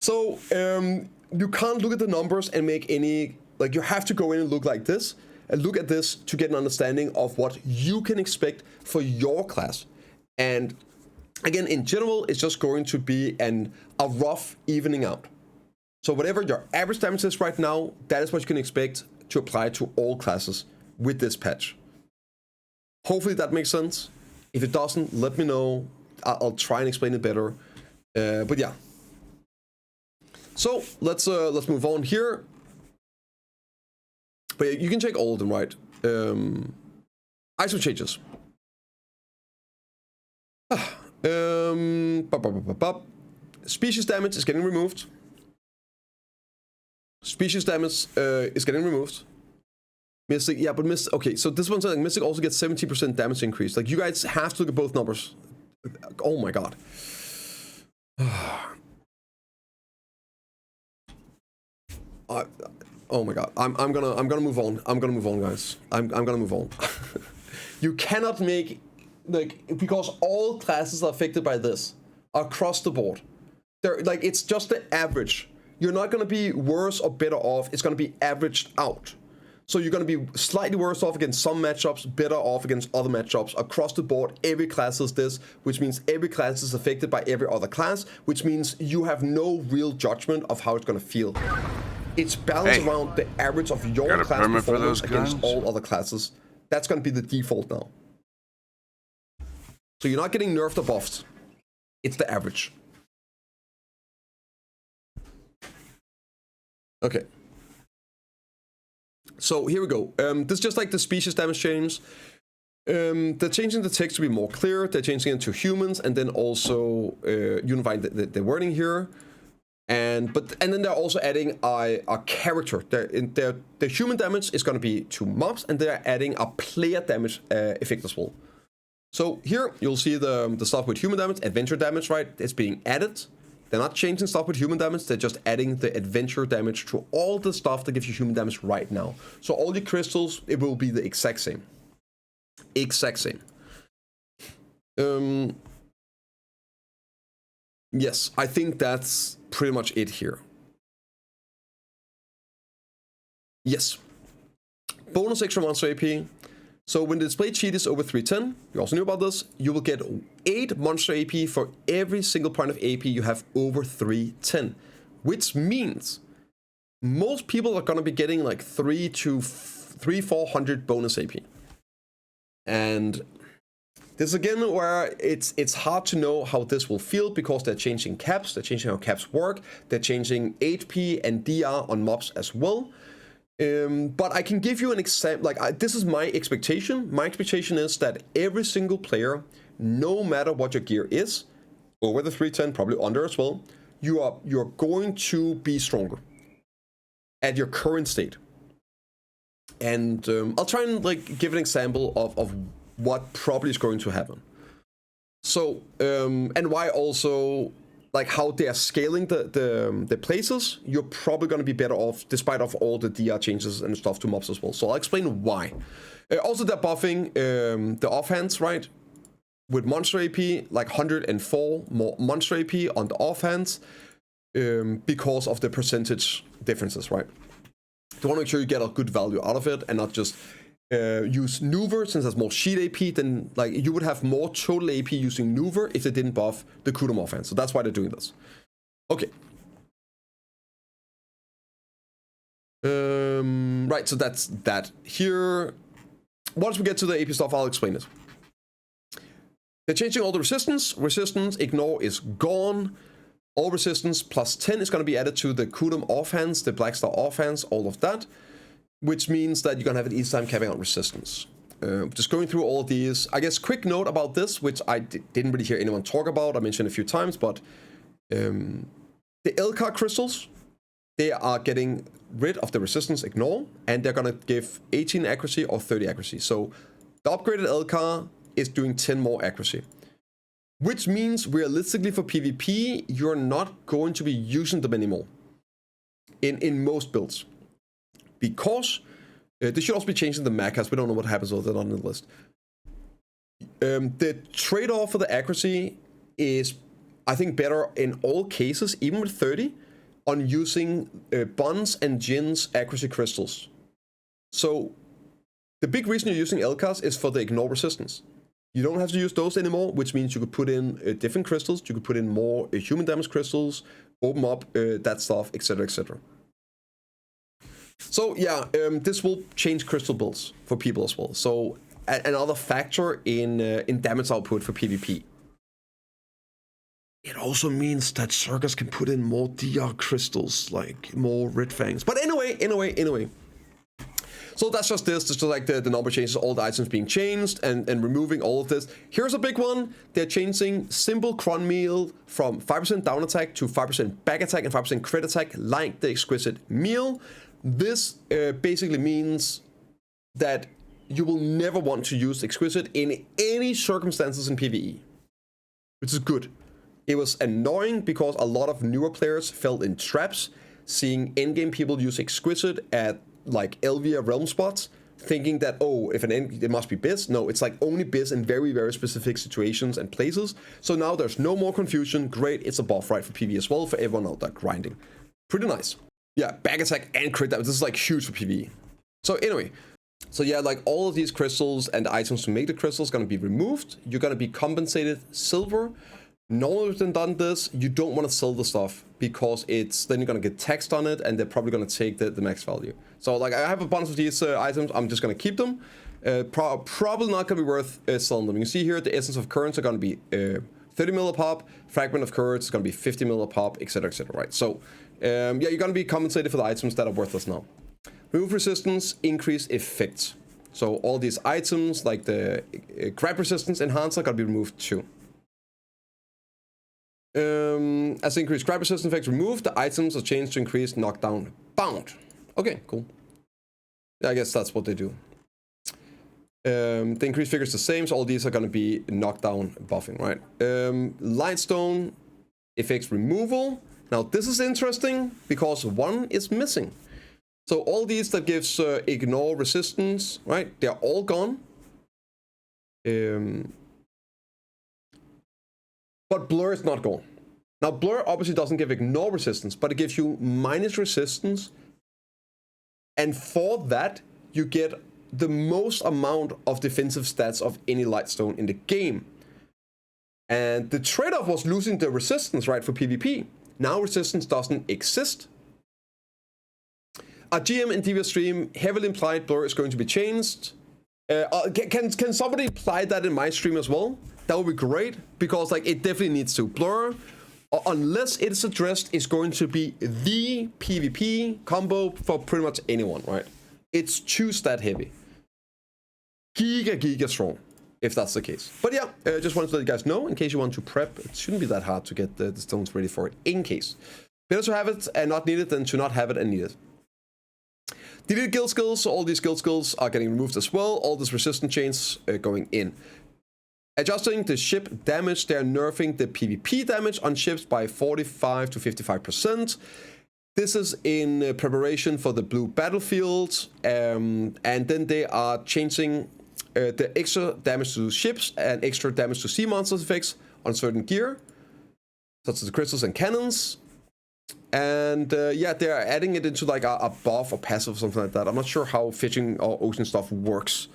So you can't look at the numbers and make any, like, you have to go in and look like this and look at this to get an understanding of what you can expect for your class. And again, in general, it's just going to be a rough evening out. So whatever your average damage is right now, that is what you can expect to apply to all classes with this patch. Hopefully that makes sense. If it doesn't, let me know. I'll try and explain it better. But yeah. So let's move on here. But yeah, you can check all of them, right? ISO changes. Species damage is getting removed. Species damage is getting removed. Mystic, yeah, but Mystic, okay, so this one's like Mystic also gets 70% damage increase. Like, you guys have to look at both numbers. Oh my god. Oh my god. I'm gonna move on. I'm gonna move on, guys. I'm gonna move on. You cannot make, like, because all classes are affected by this across the board. They're like, it's just the average. You're not going to be worse or better off. It's going to be averaged out. So you're going to be slightly worse off against some matchups, better off against other matchups. Across the board, every class does this, which means every class is affected by every other class, which means you have no real judgment of how it's going to feel. It's balanced around the average of your class performance against all other classes. That's going to be the default now. So you're not getting nerfed or buffed. It's the average. Okay. So here we go. This is just like the species damage change. They're changing the text to be more clear. They're changing it to humans, and then also unifying the wording here. And then they're also adding a character. The human damage is going to be to mobs, and they're adding a player damage effect as well. So here you'll see the stuff with human damage, adventure damage, right? It's being added. They're not changing stuff with human damage, they're just adding the adventure damage to all the stuff that gives you human damage right now. So all your crystals, it will be the exact same. Exact same. Yes, I think that's pretty much it here. Yes. Bonus extra monster AP. So when the display cheat is over 310, you also knew about this, you will get 8 monster AP for every single point of AP you have over 310. Which means most people are going to be getting like 400 bonus AP. And this is again where it's hard to know how this will feel because they're changing caps, they're changing how caps work, they're changing HP and DR on mobs as well. But I can give you an example, like this is my expectation. My expectation is that every single player, no matter what your gear is, over the 310, probably under as well, you're going to be stronger at your current state. And I'll try and like give an example of what probably is going to happen. So and why also, like how they are scaling the places, you're probably going to be better off despite of all the DR changes and stuff to mobs as well. So I'll explain why. Also they're buffing the offhands, right? With monster AP, like 104 more monster AP on the offhands because of the percentage differences, right? You want to make sure you get a good value out of it and not just use Nuver, since there's more sheet AP, then like you would have more total AP using Nuver if they didn't buff the Kudum offense. So that's why they're doing this. Okay. Right, so that's that. Here, once we get to the AP stuff, I'll explain it. They're changing all the resistance. Resistance, ignore is gone. All resistance plus 10 is going to be added to the Kudum offhands, the Black Star offhands, all of that. Which means that you're going to have an easy time capping out resistance. Just going through all of these, I guess quick note about this, which I didn't really hear anyone talk about, I mentioned a few times, but the LK crystals, they are getting rid of the resistance ignore, and they're going to give 18 accuracy or 30 accuracy. So the upgraded LK is doing 10 more accuracy. Which means realistically for PvP, you're not going to be using them anymore in most builds. Because they should also be changing the macas. We don't know what happens, so they're not on the list. The trade-off for the accuracy is, I think, better in all cases, even with 30, on using Buns and Jin's accuracy crystals. So the big reason you're using LCAS is for the ignore resistance. You don't have to use those anymore, which means you could put in different crystals. You could put in more human damage crystals, open up that stuff, etc., etc. So yeah, this will change crystal builds for people as well. So another factor in damage output for PvP. It also means that Circus can put in more DR crystals, like more red fangs. But anyway. So that's just this. Just like the number changes, all the items being changed and removing all of this. Here's a big one. They're changing simple cron meal from 5% down attack to 5% back attack and 5% crit attack, like the exquisite meal. This basically means that you will never want to use exquisite in any circumstances in PvE, which is good. It was annoying because a lot of newer players fell in traps, seeing endgame people use exquisite at like Elvia realm spots, thinking that, oh, if an end, it must be Biz. No, it's like only Biz in very, very specific situations and places. So now there's no more confusion. Great, it's a buff, right, for PvE as well, for everyone out there grinding. Pretty nice. Yeah, back attack and crit damage. This is like huge for PvE. So anyway, so yeah, like all of these crystals and items to make the crystals going to be removed. You're going to be compensated silver. Normally if they've done this, you don't want to sell the stuff because it's then you're going to get taxed on it and they're probably going to take the max value. So like I have a bunch of these items. I'm just going to keep them. Probably not going to be worth selling them. You can see here the essence of currents are going to be 30 mil a pop. Fragment of currents is going to be 50 mil a pop, etc., right? So yeah, you're going to be compensated for the items that are worthless now. Remove resistance, increase effects. So all these items like the grab resistance enhancer are going to be removed too. As increased grab resistance effects removed, the items are changed to increase knockdown bound. Okay, cool. Yeah, I guess that's what they do. The increased figure is the same, so all these are going to be knockdown buffing, right? Lightstone effects removal. Now this is interesting because one is missing. So all these that gives ignore resistance, right? They're all gone. But blur is not gone. Now blur obviously doesn't give ignore resistance, but it gives you minus resistance. And for that, you get the most amount of defensive stats of any Lightstone in the game. And the trade-off was losing the resistance, right, for PvP. Now resistance doesn't exist. A GM in Diva stream heavily implied blur is going to be changed. Can somebody imply that in my stream as well? That would be great, because like it definitely needs to blur. Unless it is addressed, it's going to be the PvP combo for pretty much anyone, right? It's too stat heavy. Giga strong, if that's the case. But yeah, just wanted to let you guys know, in case you want to prep, it shouldn't be that hard to get the stones ready for it, in case. Better to have it and not need it than to not have it and need it. Deleted guild skills, all these guild skills are getting removed as well. All these resistance chains going in. Adjusting the ship damage, they're nerfing the PvP damage on ships by 45 to 55%. This is in preparation for the blue battlefield, and then they are changing the extra damage to ships and extra damage to sea monsters effects on certain gear, such as the crystals and cannons. And yeah, they are adding it into like a buff or passive or something like that. I'm not sure how fishing or ocean stuff works.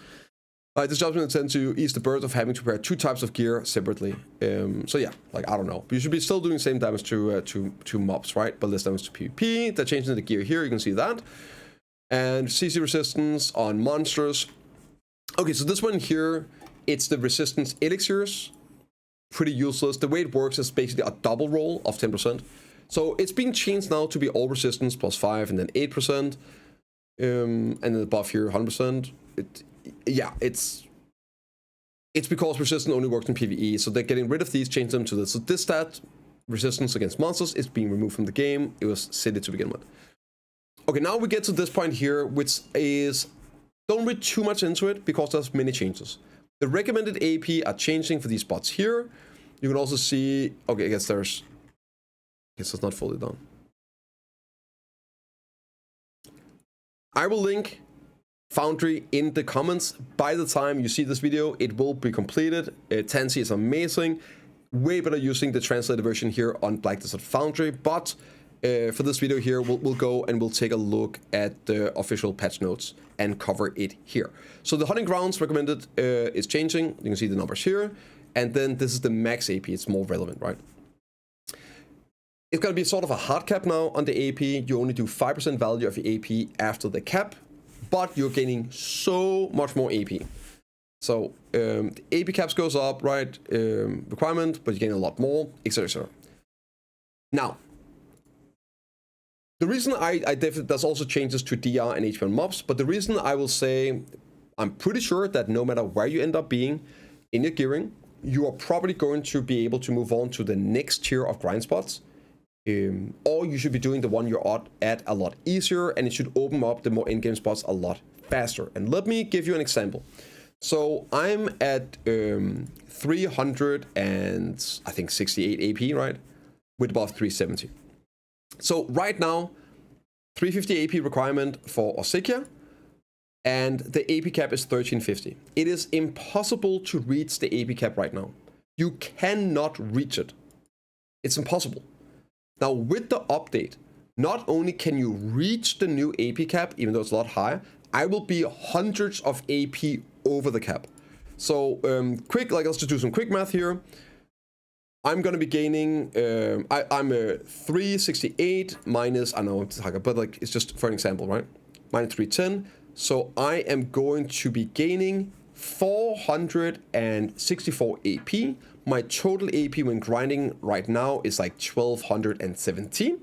This judgment intends to ease the burden of having to prepare 2 types of gear separately. So yeah, like I don't know. But you should be still doing the same damage to mobs, right? But less damage to PvP. They're changing the gear here, you can see that. And CC resistance on monsters. Okay, so this one here, it's the resistance elixirs. Pretty useless. The way it works is basically a double roll of 10%. So it's being changed now to be all resistance plus 5 and then 8%. And then the buff here, 100%. Yeah, it's because resistance only works in PvE, so they're getting rid of these, change them to this. So this stat, resistance against monsters, is being removed from the game. It was silly to begin with. Okay, now we get to this point here, which is, don't read too much into it because there's many changes. The recommended AP are changing for these spots here. You can also see, okay, I guess it's not fully done. I will link Foundry in the comments. By the time you see this video, it will be completed. Tansy is amazing. Way better using the translated version here on Black Desert Foundry. But for this video here, we'll go and we'll take a look at the official patch notes and cover it here. So the hunting grounds recommended is changing. You can see the numbers here. And then this is the max AP. It's more relevant, right? It's going to be sort of a hard cap now on the AP. You only do 5% value of your AP after the cap, but you're gaining so much more AP. So the AP caps goes up, right? Requirement, but you gain a lot more, etc. etc. Now, the reason I definitely, there's also changes to DR and HP on mobs, but the reason I will say, I'm pretty sure that no matter where you end up being in your gearing, you are probably going to be able to move on to the next tier of grind spots. Or you should be doing the one you're at a lot easier, and it should open up the more in-game spots a lot faster. And let me give you an example. So I'm at 300 and I think 68 AP, right? With above 370. So right now, 350 AP requirement for Ossekia, and the AP cap is 1350. It is impossible to reach the AP cap right now. You cannot reach it. It's impossible. Now, with the update, not only can you reach the new AP cap, even though it's a lot higher, I will be hundreds of AP over the cap. So, let's just do some quick math here. I'm going to be gaining, I'm 368 minus, I know, but like, it's just for an example, right? Minus 310. So I am going to be gaining 464 AP. My total AP when grinding right now is like 1217.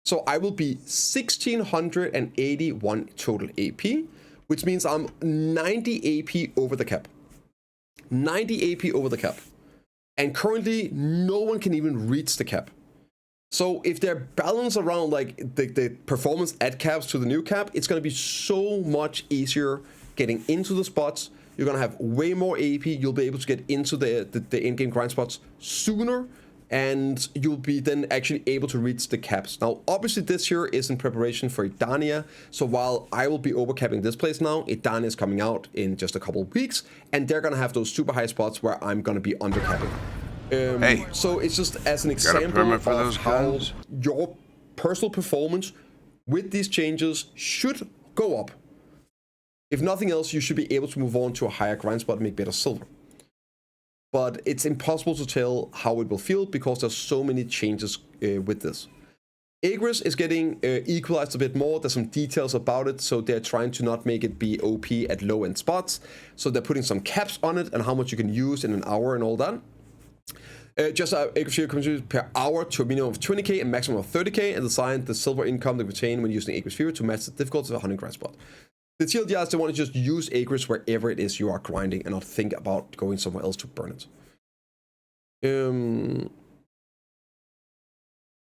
So I will be 1681 total AP, which means I'm 90 AP over the cap. 90 AP over the cap. And currently, no one can even reach the cap. So if they're balanced around like the performance at caps to the new cap, it's going to be so much easier getting into the spots. You're going to have way more AP. You'll be able to get into the in-game grind spots sooner, and you'll be then actually able to reach the caps. Now, obviously, this here is in preparation for Idania. So while I will be overcapping this place now, Idania is coming out in just a couple of weeks, and they're going to have those super high spots where I'm going to be undercapping. Hey, so it's just as an example of how your personal performance with these changes should go up. If nothing else, you should be able to move on to a higher grind spot and make better silver. But it's impossible to tell how it will feel because there's so many changes with this. Agris is getting equalized a bit more. There's some details about it, so they're trying to not make it be OP at low-end spots. So they're putting some caps on it and how much you can use in an hour and all that. Just Agris contributes per hour to a minimum of 20k and maximum of 30k, and designed the silver income they retain when using Agris Fever to match the difficulty of a hunting grind spot. The TLDRs, they want to just use Agris wherever it is you are grinding and not think about going somewhere else to burn it.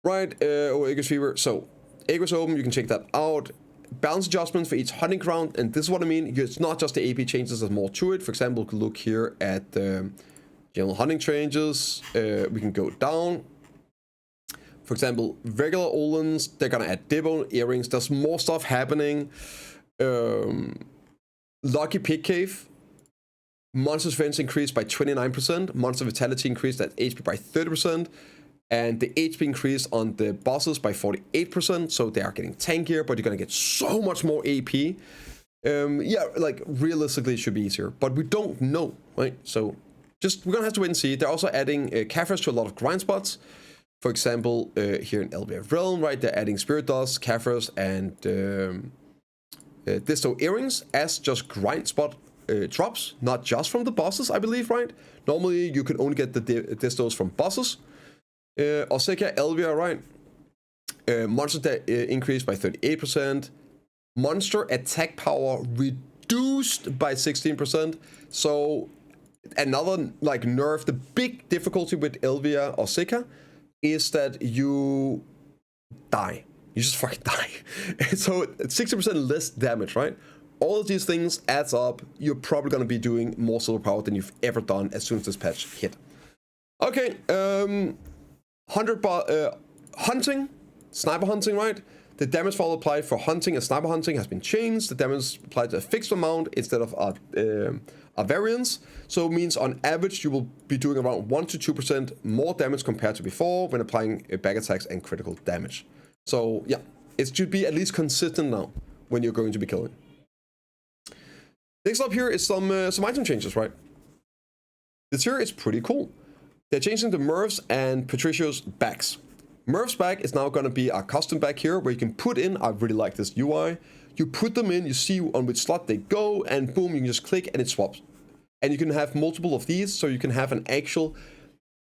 Right, Agris Fever. So, Agris Open, you can check that out. Balance adjustments for each hunting ground, and this is what I mean. It's not just the AP changes, there's more to it. For example, we can look here at the general hunting changes. We can go down. For example, regular Olens, they're gonna add Dibble earrings. There's more stuff happening. Lucky Pig Cave. Monster's Defense increased by 29%. Monster Vitality increased at HP by 30%. And the HP increased on the bosses by 48%. So they are getting tankier, but you're going to get so much more AP. Yeah, like realistically, it should be easier. But we don't know, right? So just we're going to have to wait and see. They're also adding Kaffers to a lot of grind spots. For example, here in LBF Realm, right? They're adding Spirit Dust, Kaffers, and Disto Earrings as just grind spot drops, not just from the bosses, I believe, right? Normally, you can only get the Distos from bosses. Oseka, Elvia, right? Monster increased by 38%. Monster attack power reduced by 16%. So, another, like, nerf. The big difficulty with Elvia Oseka is that you die. You just fucking die. So 60% less damage, right? All of these things adds up. You're probably going to be doing more silver power than you've ever done as soon as this patch hit. Okay, hunting, sniper hunting, right? The damage fall applied for hunting and sniper hunting has been changed. The damage applied to a fixed amount instead of a variance. So it means on average you will be doing around 1 to 2% more damage compared to before when applying back attacks and critical damage. So yeah, it should be at least consistent now when you're going to be killing. Next up here is some item changes, right? This here is pretty cool. They're changing the Nerfs and Patricio's backs. Nerf's back is now going to be a custom back here where you can put in, I really like this UI, you put them in, you see on which slot they go, and boom, you can just click and it swaps. And you can have multiple of these, so you can have an actual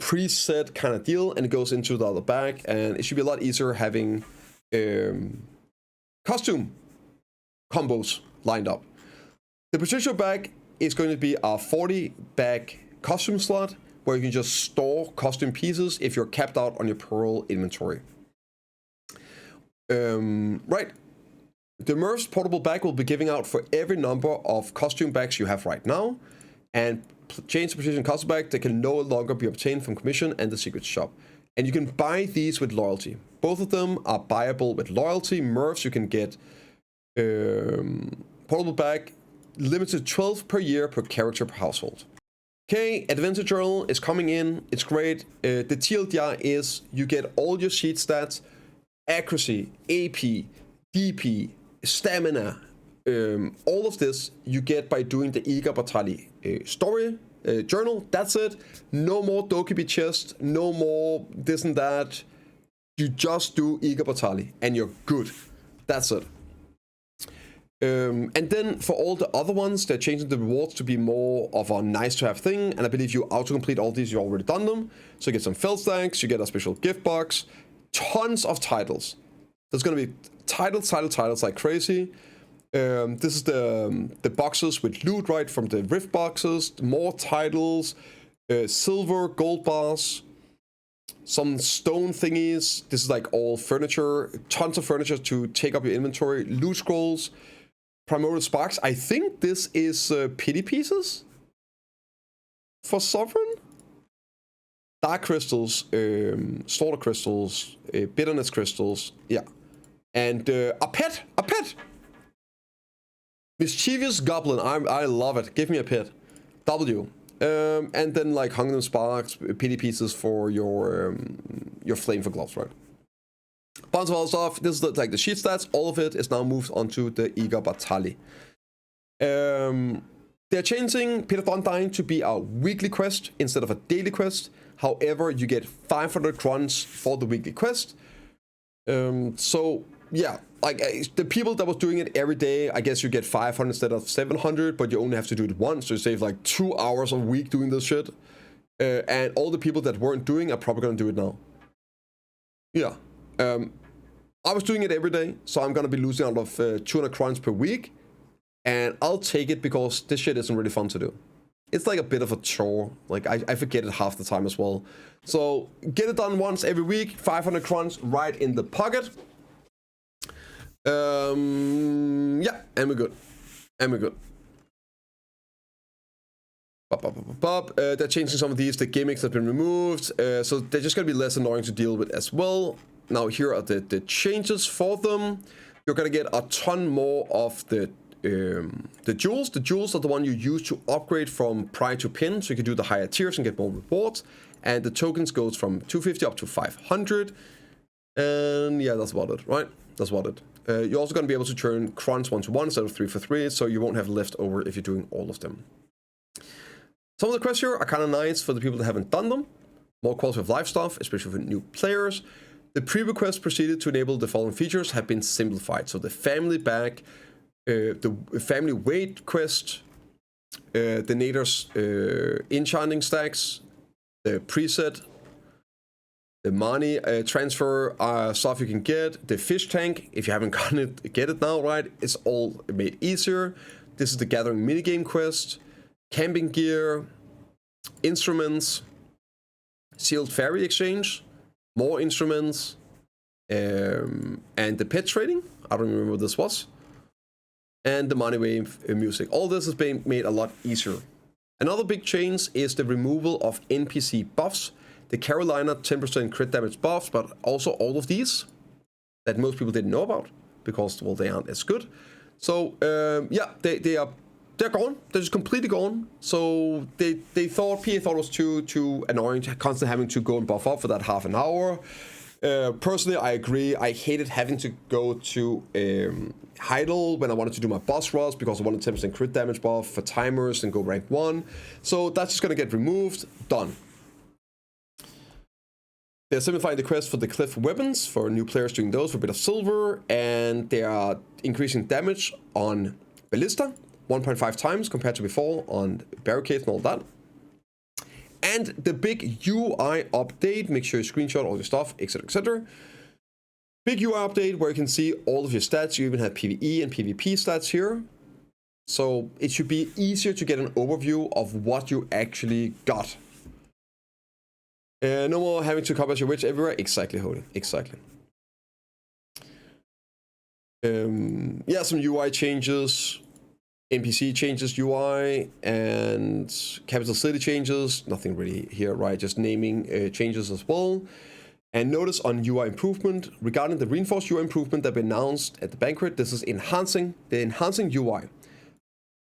preset kind of deal, and it goes into the other bag, and it should be a lot easier having costume combos lined up. The Patricio bag is going to be a 40 bag costume slot where you can just store costume pieces if you're capped out on your Pearl inventory. Right. The Nerfs portable bag will be giving out for every number of costume bags you have right now, and change the position costume bag, they can no longer be obtained from commission and the secret shop. And you can buy these with loyalty. Both of them are buyable with loyalty. Nerfs, you can get portable bag, limited 12 per year per character per household. Okay, Adventure Journal is coming in. It's great. The TLDR is you get all your sheet stats, accuracy, AP, DP, stamina, all of this you get by doing the Iga Batali story journal. That's it. No more Dokubi chest, no more this and that. You just do Iga Batali and you're good. That's it. And then for all the other ones, they're changing the rewards to be more of a nice to have thing. And I believe you auto-complete all these, you already done them. So you get some felt stacks, you get a special gift box, tons of titles. There's going to be titles like crazy. This is the boxes with loot, right, from the Rift boxes. More titles, silver, gold bars, some stone thingies. This is like all furniture, tons of furniture to take up your inventory. Loot scrolls, primordial sparks. I think this is pity pieces for Sovereign. Dark crystals, slaughter crystals, bitterness crystals, yeah. And a pet! Mischievous Goblin, I love it. Give me a pet. W. And then like Hungry Sparks, pity pieces for your flame for gloves, right? Bunch of other stuff. This is like the sheet stats. All of it is now moved onto the Iga Batali. They're changing Pit of Undying to be a weekly quest instead of a daily quest. However, you get 500 crowns for the weekly quest. So yeah, like the people that was doing it every day, I guess you get 500 instead of 700, but you only have to do it once, so you save like 2 hours a week doing this shit. And all the people that weren't doing are probably gonna do it now. Yeah. I was doing it every day, so I'm gonna be losing out of 200 crowns per week. And I'll take it because this shit isn't really fun to do. It's like a bit of a chore. Like, I forget it half the time as well. So, get it done once every week. 500 crowns right in the pocket. Yeah, and we're good. And we're good. They're changing some of these. The gimmicks have been removed. So, they're just going to be less annoying to deal with as well. Now, here are the changes for them. You're going to get a ton more of the jewels. The jewels are the one you use to upgrade from Pride to Pin, so you can do the higher tiers and get more rewards. And the tokens goes from 250 up to 500. And yeah, that's about it, right? That's about it. You're also going to be able to turn crowns 1-to-1 instead of 3-for-3, so you won't have leftover if you're doing all of them. Some of the quests here are kind of nice for the people that haven't done them. More quality of life stuff, especially for new players. The pre-request proceeded to enable the following features have been simplified. So the family bag, the family weight quest, the Nader's enchanting stacks, the preset, the money transfer stuff you can get, the fish tank, if you haven't gotten it, get it now, right? It's all made easier. This is the gathering minigame quest, camping gear, instruments, sealed fairy exchange, more instruments, and the pet trading. I don't remember what this was. And the money wave music. All this has been made a lot easier. Another big change is the removal of NPC buffs. The Carolina 10% crit damage buffs, but also all of these that most people didn't know about because, well, they aren't as good. So yeah, they're gone. They're just completely gone. So PA thought it was too annoying, constantly having to go and buff up for that half an hour. Personally, I agree. I hated having to go to Heidel when I wanted to do my boss rush because I wanted 10% crit damage buff for timers and go rank 1. So that's just gonna get removed. Done. They're simplifying the quest for the cliff weapons for new players doing those for a bit of silver, and they are increasing damage on ballista 1.5 times compared to before on barricades and all that. And the big UI update, make sure you screenshot all your stuff, etc, etc. Big UI update where you can see all of your stats. You even have PvE and PvP stats here. So it should be easier to get an overview of what you actually got. No more having to copy your witch everywhere. Exactly, Holy. Exactly. Yeah, some UI changes. NPC changes UI and capital city changes. Nothing really here, right? Just naming changes as well. And notice on UI improvement, regarding the reinforced UI improvement that we announced at the banquet, this is enhancing UI.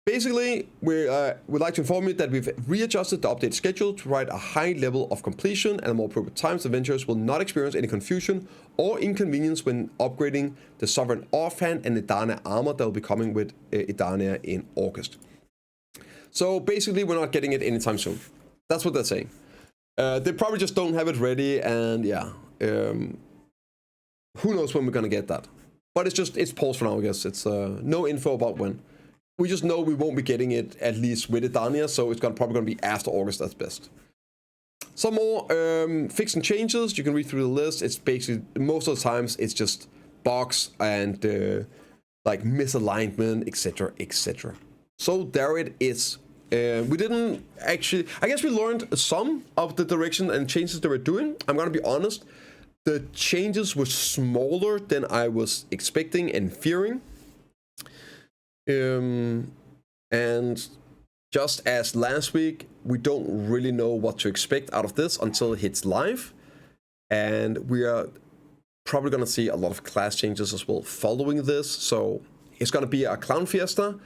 Basically, we'd like to inform you that we've readjusted the update schedule to provide a high level of completion and a more appropriate time so adventurers will not experience any confusion or inconvenience when upgrading the Sovereign Offhand and Edania armor that will be coming with Edania in August. So basically, we're not getting it anytime soon. That's what they're saying. They probably just don't have it ready, and yeah, who knows when we're gonna get that. But it's paused for now, I guess. It's no info about when. We just know we won't be getting it at least with Edania, so it's probably going to be after August at best. Some more fixes and changes. You can read through the list. It's basically, most of the times, it's just bugs and like misalignment, etc, etc. So there it is. We didn't actually, I guess we learned some of the direction and changes they were doing. I'm going to be honest, the changes were smaller than I was expecting and fearing. And just as last week, we don't really know what to expect out of this until it hits live. And we are probably going to see a lot of class changes as well following this. So it's going to be a clown fiesta.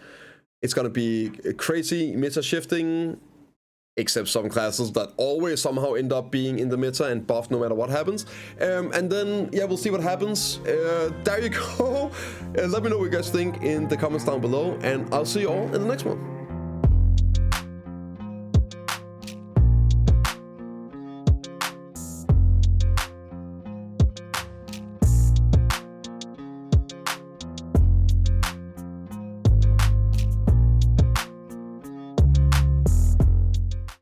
It's going to be crazy meta shifting. except some classes that always somehow end up being in the meta and buffed no matter what happens. And then, yeah, we'll see what happens. There you go. Let me know what you guys think in the comments down below, and I'll see you all in the next one.